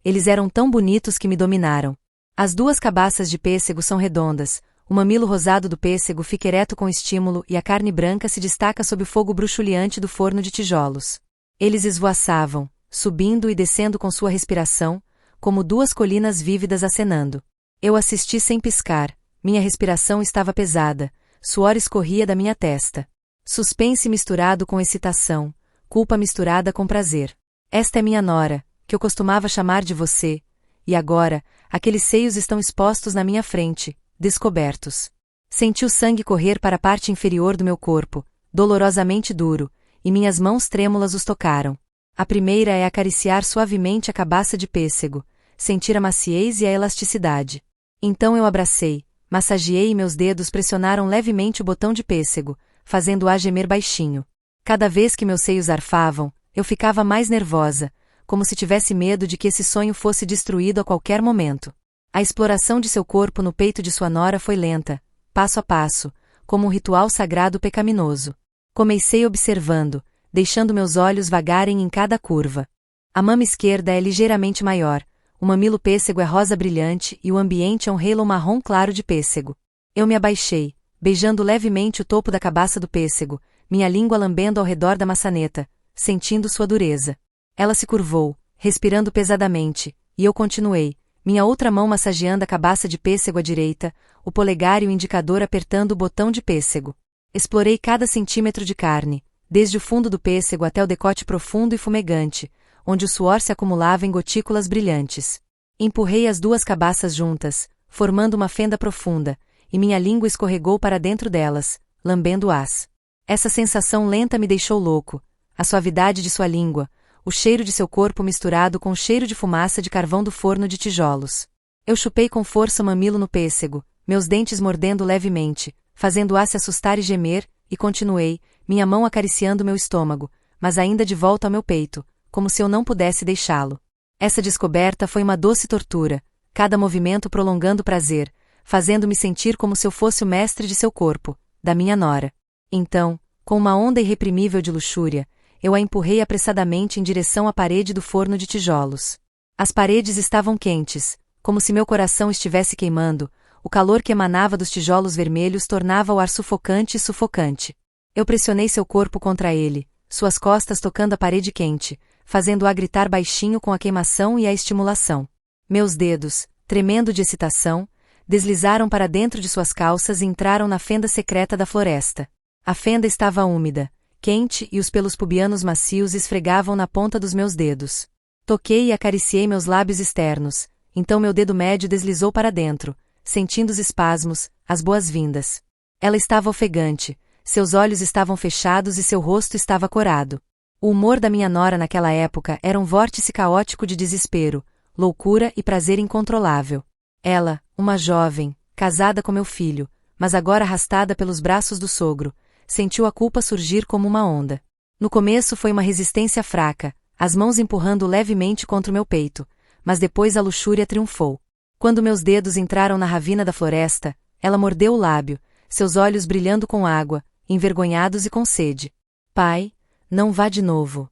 eles eram tão bonitos que me dominaram. As duas cabaças de pêssego são redondas, o mamilo rosado do pêssego fica ereto com estímulo e a carne branca se destaca sob o fogo bruxuleante do forno de tijolos. Eles esvoaçavam, subindo e descendo com sua respiração, como duas colinas vívidas acenando. Eu assisti sem piscar, minha respiração estava pesada, suor escorria da minha testa. Suspense misturado com excitação, culpa misturada com prazer. Esta é minha nora, que eu costumava chamar de você, e agora, aqueles seios estão expostos na minha frente, descobertos. Senti o sangue correr para a parte inferior do meu corpo, dolorosamente duro, e minhas mãos trêmulas os tocaram. A primeira é acariciar suavemente a cabaça de pêssego, sentir a maciez e a elasticidade. Então eu abracei, massageei e meus dedos pressionaram levemente o botão de pêssego, fazendo-a gemer baixinho. Cada vez que meus seios arfavam, eu ficava mais nervosa, como se tivesse medo de que esse sonho fosse destruído a qualquer momento. A exploração de seu corpo no peito de sua nora foi lenta, passo a passo, como um ritual sagrado pecaminoso. Comecei observando, deixando meus olhos vagarem em cada curva. A mama esquerda é ligeiramente maior, o mamilo pêssego é rosa brilhante e o ambiente é um halo marrom claro de pêssego. Eu me abaixei, beijando levemente o topo da cabaça do pêssego, minha língua lambendo ao redor da maçaneta, sentindo sua dureza. Ela se curvou, respirando pesadamente, e eu continuei, minha outra mão massageando a cabaça de pêssego à direita, o polegar e o indicador apertando o botão de pêssego. Explorei cada centímetro de carne, desde o fundo do pêssego até o decote profundo e fumegante, onde o suor se acumulava em gotículas brilhantes. Empurrei as duas cabaças juntas, formando uma fenda profunda, e minha língua escorregou para dentro delas, lambendo-as. Essa sensação lenta me deixou louco, a suavidade de sua língua, o cheiro de seu corpo misturado com o cheiro de fumaça de carvão do forno de tijolos. Eu chupei com força o mamilo no pêssego, meus dentes mordendo levemente, fazendo-a se assustar e gemer, e continuei, minha mão acariciando meu estômago, mas ainda de volta ao meu peito, como se eu não pudesse deixá-lo. Essa descoberta foi uma doce tortura, cada movimento prolongando o prazer, fazendo-me sentir como se eu fosse o mestre de seu corpo, da minha nora. Então, com uma onda irreprimível de luxúria, eu a empurrei apressadamente em direção à parede do forno de tijolos. As paredes estavam quentes, como se meu coração estivesse queimando, o calor que emanava dos tijolos vermelhos tornava o ar sufocante e sufocante. Eu pressionei seu corpo contra ele, suas costas tocando a parede quente, fazendo-a gritar baixinho com a queimação e a estimulação. Meus dedos, tremendo de excitação, deslizaram para dentro de suas calças e entraram na fenda secreta da floresta. A fenda estava úmida, quente e os pelos pubianos macios esfregavam na ponta dos meus dedos. Toquei e acariciei meus lábios externos, então meu dedo médio deslizou para dentro, sentindo os espasmos, as boas-vindas. Ela estava ofegante, seus olhos estavam fechados e seu rosto estava corado. O humor da minha nora naquela época era um vórtice caótico de desespero, loucura e prazer incontrolável. Ela, uma jovem, casada com meu filho, mas agora arrastada pelos braços do sogro, sentiu a culpa surgir como uma onda. No começo foi uma resistência fraca, as mãos empurrando levemente contra o meu peito, mas depois a luxúria triunfou. Quando meus dedos entraram na ravina da floresta, ela mordeu o lábio, seus olhos brilhando com água, envergonhados e com sede. Pai, não vá de novo.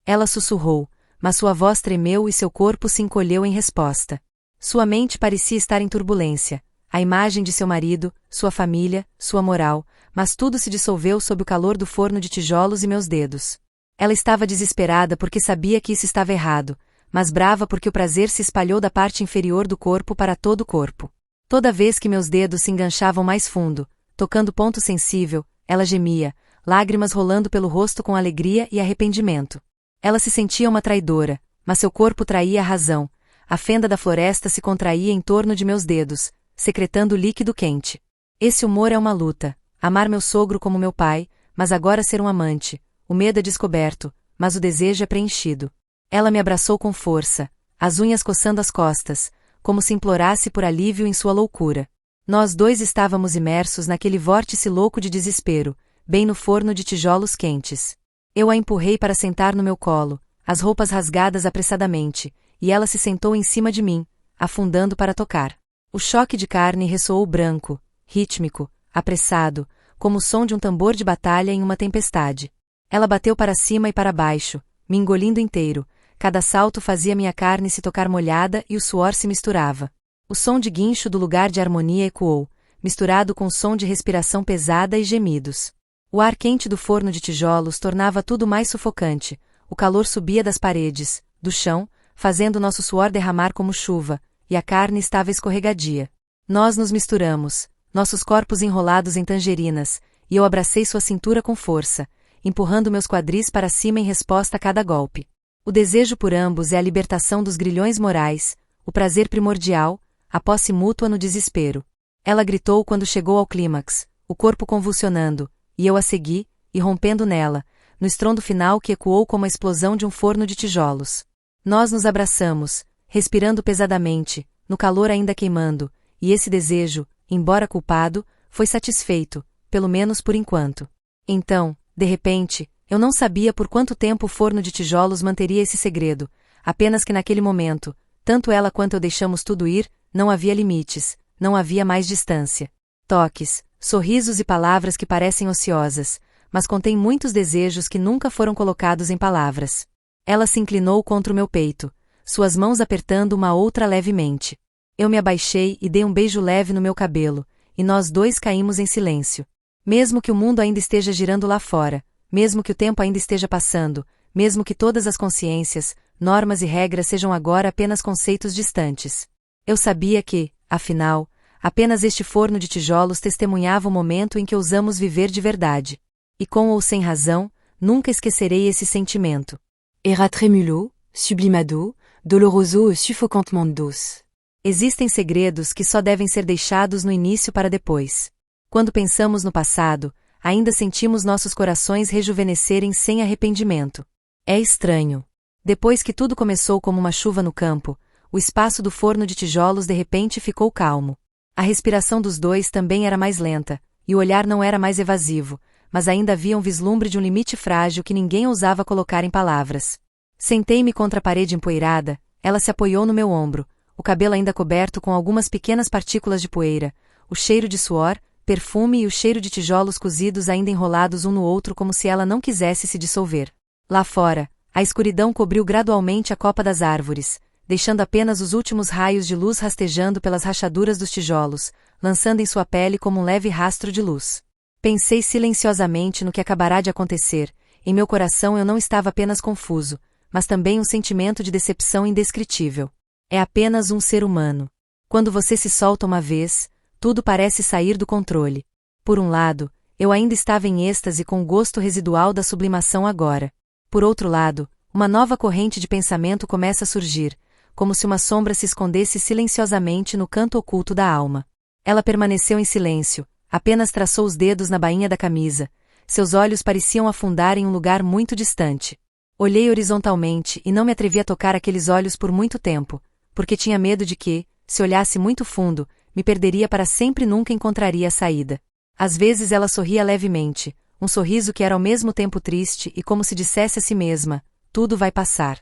Ela sussurrou, mas sua voz tremeu e seu corpo se encolheu em resposta. Sua mente parecia estar em turbulência, a imagem de seu marido, sua família, sua moral, mas tudo se dissolveu sob o calor do forno de tijolos e meus dedos. Ela estava desesperada porque sabia que isso estava errado, mas brava porque o prazer se espalhou da parte inferior do corpo para todo o corpo. Toda vez que meus dedos se enganchavam mais fundo, tocando ponto sensível, ela gemia, lágrimas rolando pelo rosto com alegria e arrependimento. Ela se sentia uma traidora, mas seu corpo traía a razão. A fenda da floresta se contraía em torno de meus dedos, secretando líquido quente. Esse humor é uma luta, amar meu sogro como meu pai, mas agora ser um amante. O medo é descoberto, mas o desejo é preenchido. Ela me abraçou com força, as unhas coçando as costas, como se implorasse por alívio em sua loucura. Nós dois estávamos imersos naquele vórtice louco de desespero, bem no forno de tijolos quentes. Eu a empurrei para sentar no meu colo, as roupas rasgadas apressadamente, e ela se sentou em cima de mim, afundando para tocar. O choque de carne ressoou branco, rítmico, apressado, como o som de um tambor de batalha em uma tempestade. Ela bateu para cima e para baixo, me engolindo inteiro. Cada salto fazia minha carne se tocar molhada e o suor se misturava. O som de guincho do lugar de harmonia ecoou, misturado com o som de respiração pesada e gemidos. O ar quente do forno de tijolos tornava tudo mais sufocante, o calor subia das paredes, do chão, fazendo nosso suor derramar como chuva, e a carne estava escorregadia. Nós nos misturamos, nossos corpos enrolados em tangerinas, e eu abracei sua cintura com força, empurrando meus quadris para cima em resposta a cada golpe. O desejo por ambos é a libertação dos grilhões morais, o prazer primordial, a posse mútua no desespero. Ela gritou quando chegou ao clímax, o corpo convulsionando, e eu a segui, irrompendo nela, no estrondo final que ecoou como a explosão de um forno de tijolos. Nós nos abraçamos, respirando pesadamente, no calor ainda queimando, e esse desejo, embora culpado, foi satisfeito, pelo menos por enquanto. Então, de repente, eu não sabia por quanto tempo o forno de tijolos manteria esse segredo, apenas que naquele momento, tanto ela quanto eu deixamos tudo ir, não havia limites, não havia mais distância. Toques, sorrisos e palavras que parecem ociosas, mas contêm muitos desejos que nunca foram colocados em palavras. Ela se inclinou contra o meu peito, suas mãos apertando uma outra levemente. Eu me abaixei e dei um beijo leve no meu cabelo, e nós dois caímos em silêncio. Mesmo que o mundo ainda esteja girando lá fora, mesmo que o tempo ainda esteja passando, mesmo que todas as consciências, normas e regras sejam agora apenas conceitos distantes. Eu sabia que, afinal, apenas este forno de tijolos testemunhava o momento em que ousamos viver de verdade. E com ou sem razão, nunca esquecerei esse sentimento. Era trémulo, sublimado, doloroso e suffocantement doce. Existem segredos que só devem ser deixados no início para depois. Quando pensamos no passado, ainda sentimos nossos corações rejuvenescerem sem arrependimento. É estranho. Depois que tudo começou como uma chuva no campo, o espaço do forno de tijolos de repente ficou calmo. A respiração dos dois também era mais lenta, e o olhar não era mais evasivo, mas ainda havia um vislumbre de um limite frágil que ninguém ousava colocar em palavras. Sentei-me contra a parede empoeirada, ela se apoiou no meu ombro, o cabelo ainda coberto com algumas pequenas partículas de poeira, o cheiro de suor, perfume e o cheiro de tijolos cozidos ainda enrolados um no outro como se ela não quisesse se dissolver. Lá fora, a escuridão cobriu gradualmente a copa das árvores, deixando apenas os últimos raios de luz rastejando pelas rachaduras dos tijolos, lançando em sua pele como um leve rastro de luz. Pensei silenciosamente no que acabará de acontecer. Em meu coração eu não estava apenas confuso, mas também um sentimento de decepção indescritível. É apenas um ser humano. Quando você se solta uma vez, tudo parece sair do controle. Por um lado, eu ainda estava em êxtase com o gosto residual da sublimação agora. Por outro lado, uma nova corrente de pensamento começa a surgir, como se uma sombra se escondesse silenciosamente no canto oculto da alma. Ela permaneceu em silêncio, apenas traçou os dedos na bainha da camisa. Seus olhos pareciam afundar em um lugar muito distante. Olhei horizontalmente e não me atrevi a tocar aqueles olhos por muito tempo, porque tinha medo de que, se olhasse muito fundo, me perderia para sempre e nunca encontraria a saída. Às vezes ela sorria levemente, um sorriso que era ao mesmo tempo triste e como se dissesse a si mesma, tudo vai passar.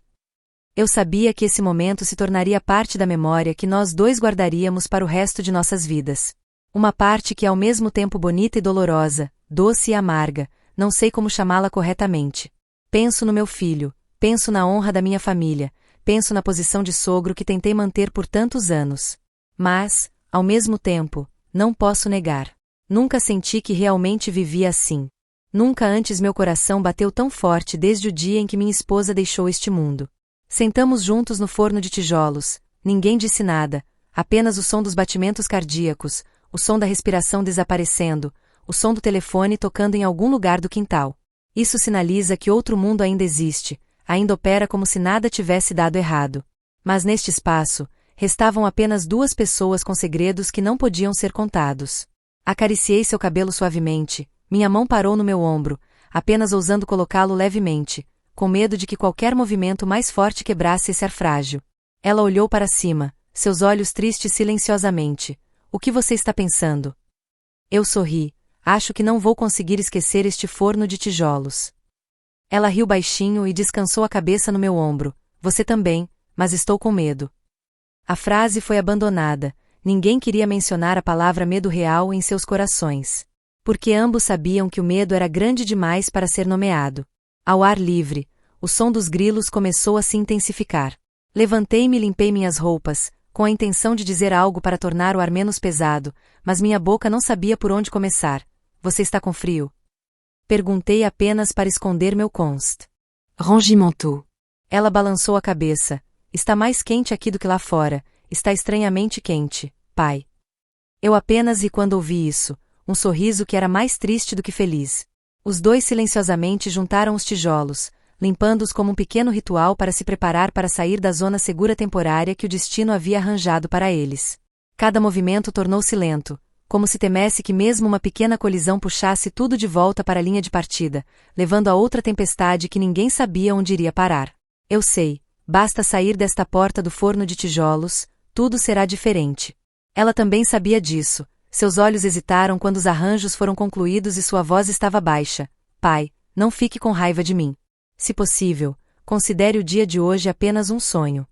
Eu sabia que esse momento se tornaria parte da memória que nós dois guardaríamos para o resto de nossas vidas. Uma parte que é ao mesmo tempo bonita e dolorosa, doce e amarga, não sei como chamá-la corretamente. Penso no meu filho, penso na honra da minha família, penso na posição de sogro que tentei manter por tantos anos. Mas, ao mesmo tempo, não posso negar. Nunca senti que realmente vivia assim. Nunca antes meu coração bateu tão forte desde o dia em que minha esposa deixou este mundo. Sentamos juntos no forno de tijolos, ninguém disse nada, apenas o som dos batimentos cardíacos, o som da respiração desaparecendo, o som do telefone tocando em algum lugar do quintal. Isso sinaliza que outro mundo ainda existe, ainda opera como se nada tivesse dado errado. Mas neste espaço, restavam apenas duas pessoas com segredos que não podiam ser contados. Acariciei seu cabelo suavemente, minha mão parou no meu ombro, apenas ousando colocá-lo levemente, com medo de que qualquer movimento mais forte quebrasse esse ar frágil. Ela olhou para cima, seus olhos tristes silenciosamente. O que você está pensando? Eu sorri. Acho que não vou conseguir esquecer este forno de tijolos. Ela riu baixinho e descansou a cabeça no meu ombro. Você também, mas estou com medo. A frase foi abandonada. Ninguém queria mencionar a palavra medo real em seus corações. Porque ambos sabiam que o medo era grande demais para ser nomeado. Ao ar livre, o som dos grilos começou a se intensificar. Levantei-me e limpei minhas roupas, com a intenção de dizer algo para tornar o ar menos pesado, mas minha boca não sabia por onde começar. Você está com frio? Perguntei apenas para esconder meu const. Rangi manteau. Ela balançou a cabeça. Está mais quente aqui do que lá fora. Está estranhamente quente, pai. Eu apenas ri quando ouvi isso, um sorriso que era mais triste do que feliz. Os dois silenciosamente juntaram os tijolos, limpando-os como um pequeno ritual para se preparar para sair da zona segura temporária que o destino havia arranjado para eles. Cada movimento tornou-se lento, como se temesse que mesmo uma pequena colisão puxasse tudo de volta para a linha de partida, levando a outra tempestade que ninguém sabia onde iria parar. Eu sei, basta sair desta porta do forno de tijolos, tudo será diferente. Ela também sabia disso. Seus olhos hesitaram quando os arranjos foram concluídos e sua voz estava baixa. Pai, não fique com raiva de mim. Se possível, considere o dia de hoje apenas um sonho.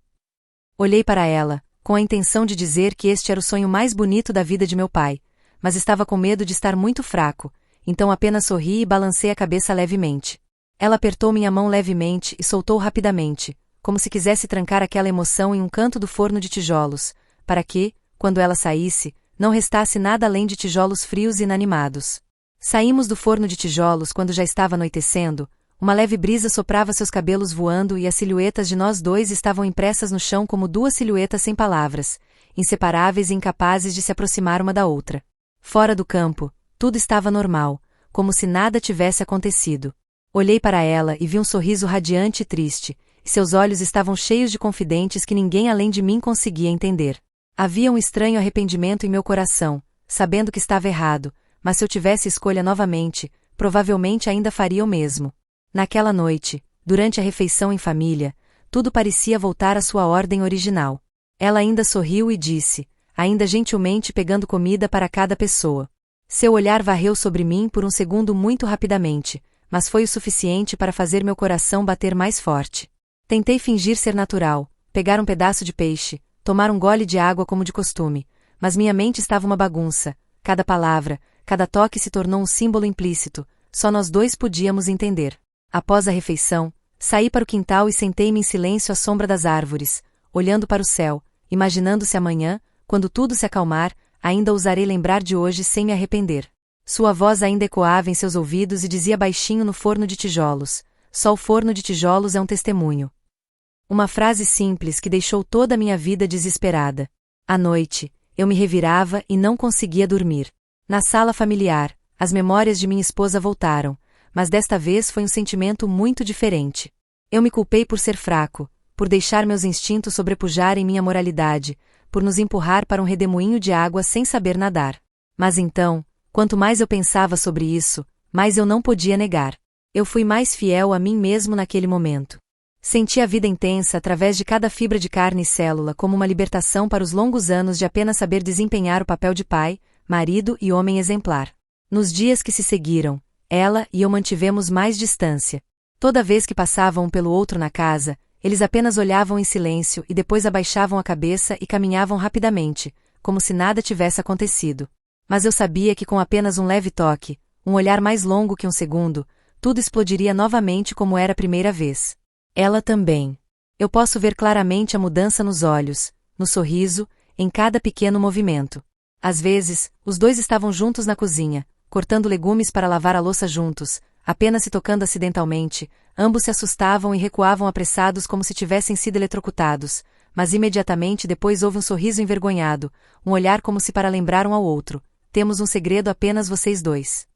Olhei para ela, com a intenção de dizer que este era o sonho mais bonito da vida de meu pai, mas estava com medo de estar muito fraco, então apenas sorri e balancei a cabeça levemente. Ela apertou minha mão levemente e soltou rapidamente, como se quisesse trancar aquela emoção em um canto do forno de tijolos, para que, quando ela saísse, não restasse nada além de tijolos frios e inanimados. Saímos do forno de tijolos quando já estava anoitecendo, uma leve brisa soprava seus cabelos voando e as silhuetas de nós dois estavam impressas no chão como duas silhuetas sem palavras, inseparáveis e incapazes de se aproximar uma da outra. Fora do campo, tudo estava normal, como se nada tivesse acontecido. Olhei para ela e vi um sorriso radiante e triste, e seus olhos estavam cheios de confidentes que ninguém além de mim conseguia entender. Havia um estranho arrependimento em meu coração, sabendo que estava errado, mas se eu tivesse escolha novamente, provavelmente ainda faria o mesmo. Naquela noite, durante a refeição em família, tudo parecia voltar à sua ordem original. Ela ainda sorriu e disse, ainda gentilmente pegando comida para cada pessoa. Seu olhar varreu sobre mim por um segundo muito rapidamente, mas foi o suficiente para fazer meu coração bater mais forte. Tentei fingir ser natural, pegar um pedaço de peixe, tomar um gole de água como de costume, mas minha mente estava uma bagunça, cada palavra, cada toque se tornou um símbolo implícito, só nós dois podíamos entender. Após a refeição, saí para o quintal e sentei-me em silêncio à sombra das árvores, olhando para o céu, imaginando se amanhã, quando tudo se acalmar, ainda ousarei lembrar de hoje sem me arrepender. Sua voz ainda ecoava em seus ouvidos e dizia baixinho no forno de tijolos: só o forno de tijolos é um testemunho. Uma frase simples que deixou toda a minha vida desesperada. À noite, eu me revirava e não conseguia dormir. Na sala familiar, as memórias de minha esposa voltaram, mas desta vez foi um sentimento muito diferente. Eu me culpei por ser fraco, por deixar meus instintos sobrepujarem minha moralidade, por nos empurrar para um redemoinho de água sem saber nadar. Mas então, quanto mais eu pensava sobre isso, mais eu não podia negar. Eu fui mais fiel a mim mesmo naquele momento. Senti a vida intensa através de cada fibra de carne e célula como uma libertação para os longos anos de apenas saber desempenhar o papel de pai, marido e homem exemplar. Nos dias que se seguiram, ela e eu mantivemos mais distância. Toda vez que passavam um pelo outro na casa, eles apenas olhavam em silêncio e depois abaixavam a cabeça e caminhavam rapidamente, como se nada tivesse acontecido. Mas eu sabia que com apenas um leve toque, um olhar mais longo que um segundo, tudo explodiria novamente como era a primeira vez. Ela também. Eu posso ver claramente a mudança nos olhos, no sorriso, em cada pequeno movimento. Às vezes, os dois estavam juntos na cozinha, cortando legumes para lavar a louça juntos, apenas se tocando acidentalmente, ambos se assustavam e recuavam apressados como se tivessem sido eletrocutados, mas imediatamente depois houve um sorriso envergonhado, um olhar como se para lembrar um ao outro: temos um segredo apenas vocês dois.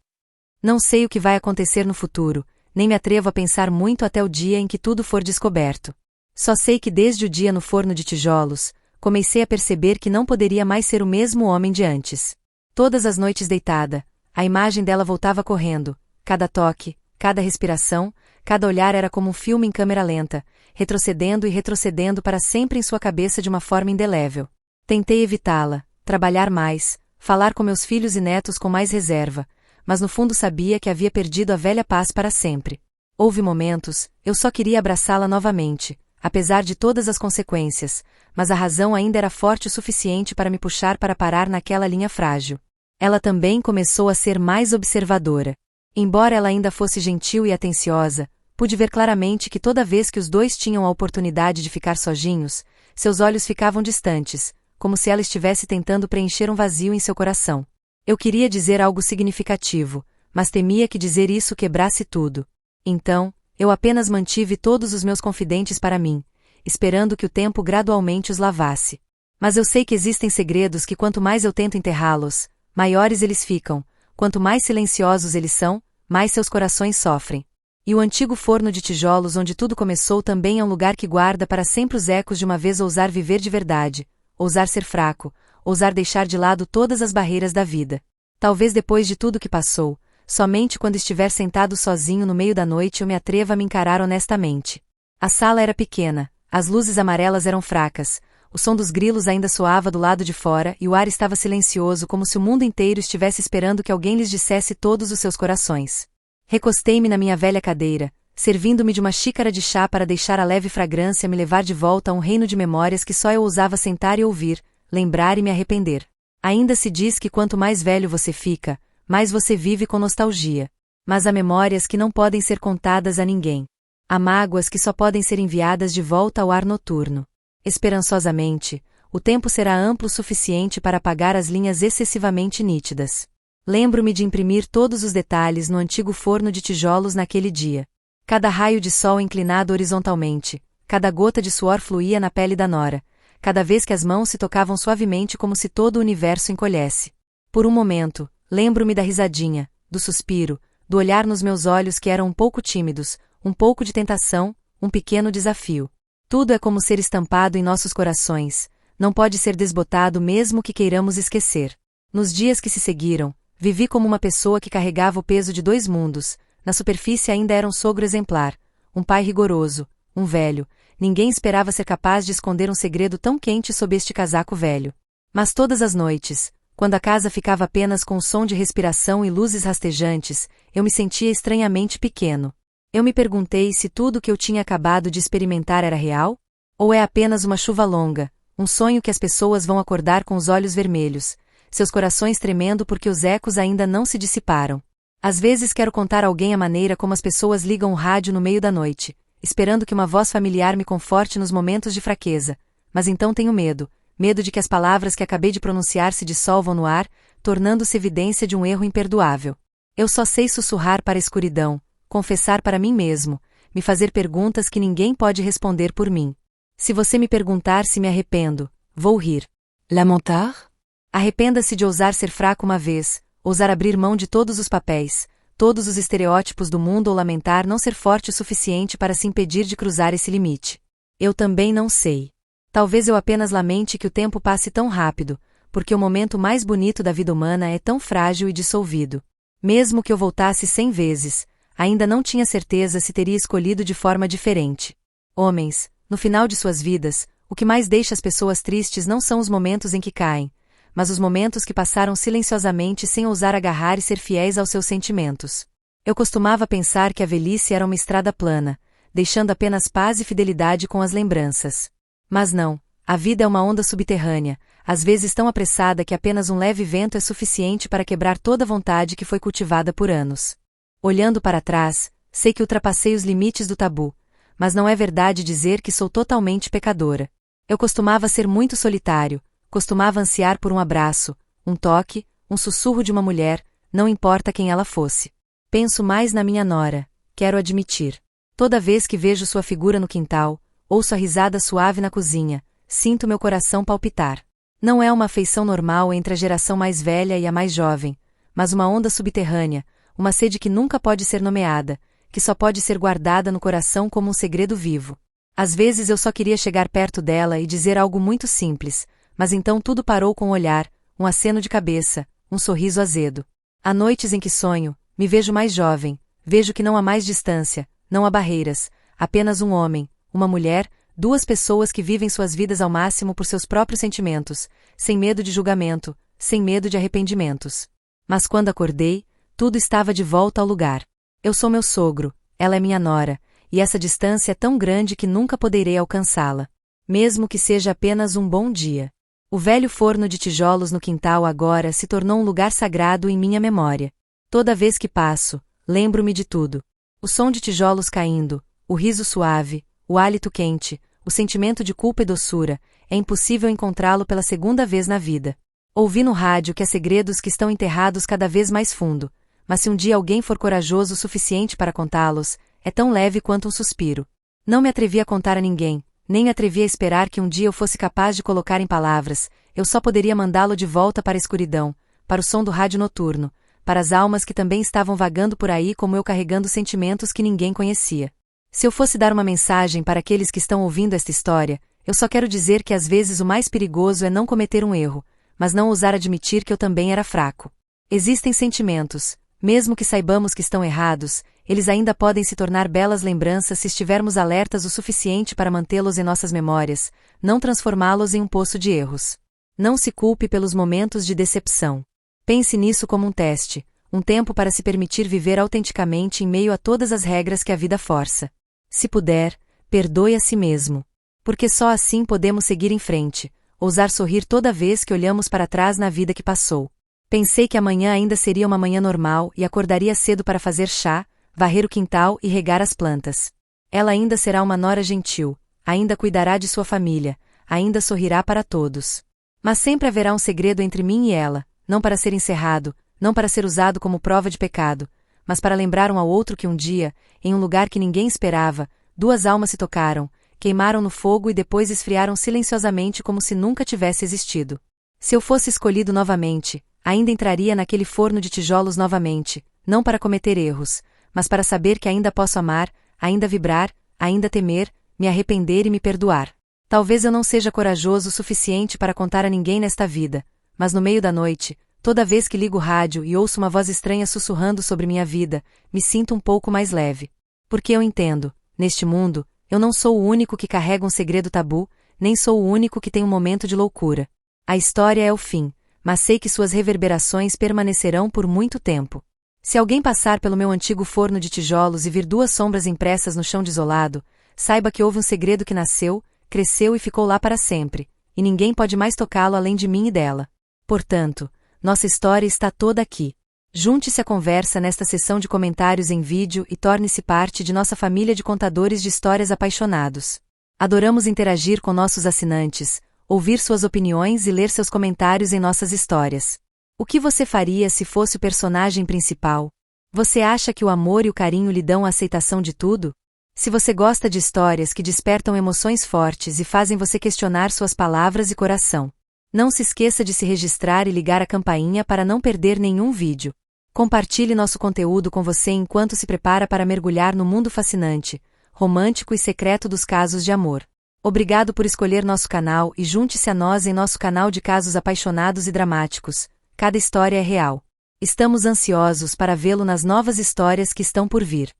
Não sei o que vai acontecer no futuro, nem me atrevo a pensar muito até o dia em que tudo for descoberto. Só sei que desde o dia no forno de tijolos, comecei a perceber que não poderia mais ser o mesmo homem de antes. Todas as noites deitada, a imagem dela voltava correndo, cada toque, cada respiração, cada olhar era como um filme em câmera lenta, retrocedendo e retrocedendo para sempre em sua cabeça de uma forma indelével. Tentei evitá-la, trabalhar mais, falar com meus filhos e netos com mais reserva, mas no fundo sabia que havia perdido a velha paz para sempre. Houve momentos, eu só queria abraçá-la novamente, apesar de todas as consequências, mas a razão ainda era forte o suficiente para me puxar para parar naquela linha frágil. Ela também começou a ser mais observadora. Embora ela ainda fosse gentil e atenciosa, pude ver claramente que toda vez que os dois tinham a oportunidade de ficar sozinhos, seus olhos ficavam distantes, como se ela estivesse tentando preencher um vazio em seu coração. Eu queria dizer algo significativo, mas temia que dizer isso quebrasse tudo. Então, eu apenas mantive todos os meus confidentes para mim, esperando que o tempo gradualmente os lavasse. Mas eu sei que existem segredos que quanto mais eu tento enterrá-los, maiores eles ficam, quanto mais silenciosos eles são, mais seus corações sofrem. E o antigo forno de tijolos onde tudo começou também é um lugar que guarda para sempre os ecos de uma vez ousar viver de verdade, ousar ser fraco, ousar deixar de lado todas as barreiras da vida. Talvez depois de tudo que passou, somente quando estiver sentado sozinho no meio da noite eu me atreva a me encarar honestamente. A sala era pequena, as luzes amarelas eram fracas, o som dos grilos ainda soava do lado de fora e o ar estava silencioso como se o mundo inteiro estivesse esperando que alguém lhes dissesse todos os seus corações. Recostei-me na minha velha cadeira, servindo-me de uma xícara de chá para deixar a leve fragrância me levar de volta a um reino de memórias que só eu ousava sentar e ouvir, lembrar e me arrepender. Ainda se diz que quanto mais velho você fica, mais você vive com nostalgia. Mas há memórias que não podem ser contadas a ninguém. Há mágoas que só podem ser enviadas de volta ao ar noturno. Esperançosamente, o tempo será amplo o suficiente para apagar as linhas excessivamente nítidas. Lembro-me de imprimir todos os detalhes no antigo forno de tijolos naquele dia. Cada raio de sol inclinado horizontalmente, cada gota de suor fluía na pele da nora, cada vez que as mãos se tocavam suavemente como se todo o universo encolhesse. Por um momento, lembro-me da risadinha, do suspiro, do olhar nos meus olhos que eram um pouco tímidos, um pouco de tentação, um pequeno desafio. Tudo é como ser estampado em nossos corações, não pode ser desbotado mesmo que queiramos esquecer. Nos dias que se seguiram, vivi como uma pessoa que carregava o peso de dois mundos. Na superfície ainda era um sogro exemplar, um pai rigoroso, um velho. Ninguém esperava ser capaz de esconder um segredo tão quente sob este casaco velho. Mas todas as noites, quando a casa ficava apenas com o som de respiração e luzes rastejantes, eu me sentia estranhamente pequeno. Eu me perguntei se tudo o que eu tinha acabado de experimentar era real? Ou é apenas uma chuva longa, um sonho que as pessoas vão acordar com os olhos vermelhos, seus corações tremendo porque os ecos ainda não se dissiparam. Às vezes quero contar a alguém a maneira como as pessoas ligam o rádio no meio da noite, esperando que uma voz familiar me conforte nos momentos de fraqueza, Mas então tenho medo, medo de que as palavras que acabei de pronunciar se dissolvam no ar, tornando-se evidência de um erro imperdoável. Eu só sei sussurrar para a escuridão, confessar para mim mesmo, me fazer perguntas que ninguém pode responder por mim. Se você me perguntar se me arrependo, vou rir. Lamentar? Arrependa-se de ousar ser fraco uma vez, ousar abrir mão de todos os papéis, todos os estereótipos do mundo ou lamentar não ser forte o suficiente para se impedir de cruzar esse limite. Eu também não sei. Talvez eu apenas lamente que o tempo passe tão rápido, porque o momento mais bonito da vida humana é tão frágil e dissolvido. Mesmo que eu voltasse 100 vezes, ainda não tinha certeza se teria escolhido de forma diferente. Homens, no final de suas vidas, o que mais deixa as pessoas tristes não são os momentos em que caem, mas os momentos que passaram silenciosamente sem ousar agarrar e ser fiéis aos seus sentimentos. Eu costumava pensar que a velhice era uma estrada plana, deixando apenas paz e fidelidade com as lembranças. Mas não, a vida é uma onda subterrânea, às vezes tão apressada que apenas um leve vento é suficiente para quebrar toda a vontade que foi cultivada por anos. Olhando para trás, sei que ultrapassei os limites do tabu, mas não é verdade dizer que sou totalmente pecadora. Eu costumava ser muito solitário, costumava ansiar por um abraço, um toque, um sussurro de uma mulher, não importa quem ela fosse. Penso mais na minha nora, quero admitir. Toda vez que vejo sua figura no quintal, ouço a risada suave na cozinha, sinto meu coração palpitar. Não é uma afeição normal entre a geração mais velha e a mais jovem, mas uma onda subterrânea, uma sede que nunca pode ser nomeada, que só pode ser guardada no coração como um segredo vivo. Às vezes eu só queria chegar perto dela e dizer algo muito simples, mas então tudo parou com um olhar, um aceno de cabeça, um sorriso azedo. Há noites em que sonho, me vejo mais jovem, vejo que não há mais distância, não há barreiras, apenas um homem, uma mulher, duas pessoas que vivem suas vidas ao máximo por seus próprios sentimentos, sem medo de julgamento, sem medo de arrependimentos. Mas quando acordei, tudo estava de volta ao lugar. Eu sou meu sogro, ela é minha nora, e essa distância é tão grande que nunca poderei alcançá-la. Mesmo que seja apenas um bom dia. O velho forno de tijolos no quintal agora se tornou um lugar sagrado em minha memória. Toda vez que passo, lembro-me de tudo. O som de tijolos caindo, o riso suave, o hálito quente, o sentimento de culpa e doçura, é impossível encontrá-lo pela segunda vez na vida. Ouvi no rádio que há segredos que estão enterrados cada vez mais fundo, mas se um dia alguém for corajoso o suficiente para contá-los, é tão leve quanto um suspiro. Não me atrevi a contar a ninguém, nem me atrevi a esperar que um dia eu fosse capaz de colocar em palavras, eu só poderia mandá-lo de volta para a escuridão, para o som do rádio noturno, para as almas que também estavam vagando por aí como eu carregando sentimentos que ninguém conhecia. Se eu fosse dar uma mensagem para aqueles que estão ouvindo esta história, eu só quero dizer que às vezes o mais perigoso é não cometer um erro, mas não ousar admitir que eu também era fraco. Existem sentimentos, mesmo que saibamos que estão errados, eles ainda podem se tornar belas lembranças se estivermos alertas o suficiente para mantê-los em nossas memórias, não transformá-los em um poço de erros. Não se culpe pelos momentos de decepção. Pense nisso como um teste, um tempo para se permitir viver autenticamente em meio a todas as regras que a vida força. Se puder, perdoe a si mesmo. Porque só assim podemos seguir em frente, ousar sorrir toda vez que olhamos para trás na vida que passou. Pensei que amanhã ainda seria uma manhã normal e acordaria cedo para fazer chá, varrer o quintal e regar as plantas. Ela ainda será uma nora gentil, ainda cuidará de sua família, ainda sorrirá para todos. Mas sempre haverá um segredo entre mim e ela, não para ser encerrado, não para ser usado como prova de pecado, mas para lembrar um ao outro que um dia, em um lugar que ninguém esperava, duas almas se tocaram, queimaram no fogo e depois esfriaram silenciosamente como se nunca tivesse existido. Se eu fosse escolhido novamente, ainda entraria naquele forno de tijolos novamente, não para cometer erros, mas para saber que ainda posso amar, ainda vibrar, ainda temer, me arrepender e me perdoar. Talvez eu não seja corajoso o suficiente para contar a ninguém nesta vida, mas no meio da noite, toda vez que ligo o rádio e ouço uma voz estranha sussurrando sobre minha vida, me sinto um pouco mais leve. Porque eu entendo, neste mundo, eu não sou o único que carrega um segredo tabu, nem sou o único que tem um momento de loucura. A história é o fim, mas sei que suas reverberações permanecerão por muito tempo. Se alguém passar pelo meu antigo forno de tijolos e vir duas sombras impressas no chão desolado, saiba que houve um segredo que nasceu, cresceu e ficou lá para sempre, e ninguém pode mais tocá-lo além de mim e dela. Portanto, nossa história está toda aqui. Junte-se à conversa nesta sessão de comentários em vídeo e torne-se parte de nossa família de contadores de histórias apaixonados. Adoramos interagir com nossos assinantes, ouvir suas opiniões e ler seus comentários em nossas histórias. O que você faria se fosse o personagem principal? Você acha que o amor e o carinho lhe dão a aceitação de tudo? Se você gosta de histórias que despertam emoções fortes e fazem você questionar suas palavras e coração, não se esqueça de se registrar e ligar a campainha para não perder nenhum vídeo. Compartilhe nosso conteúdo com você enquanto se prepara para mergulhar no mundo fascinante, romântico e secreto dos casos de amor. Obrigado por escolher nosso canal e junte-se a nós em nosso canal de casos apaixonados e dramáticos. Cada história é real. Estamos ansiosos para vê-lo nas novas histórias que estão por vir.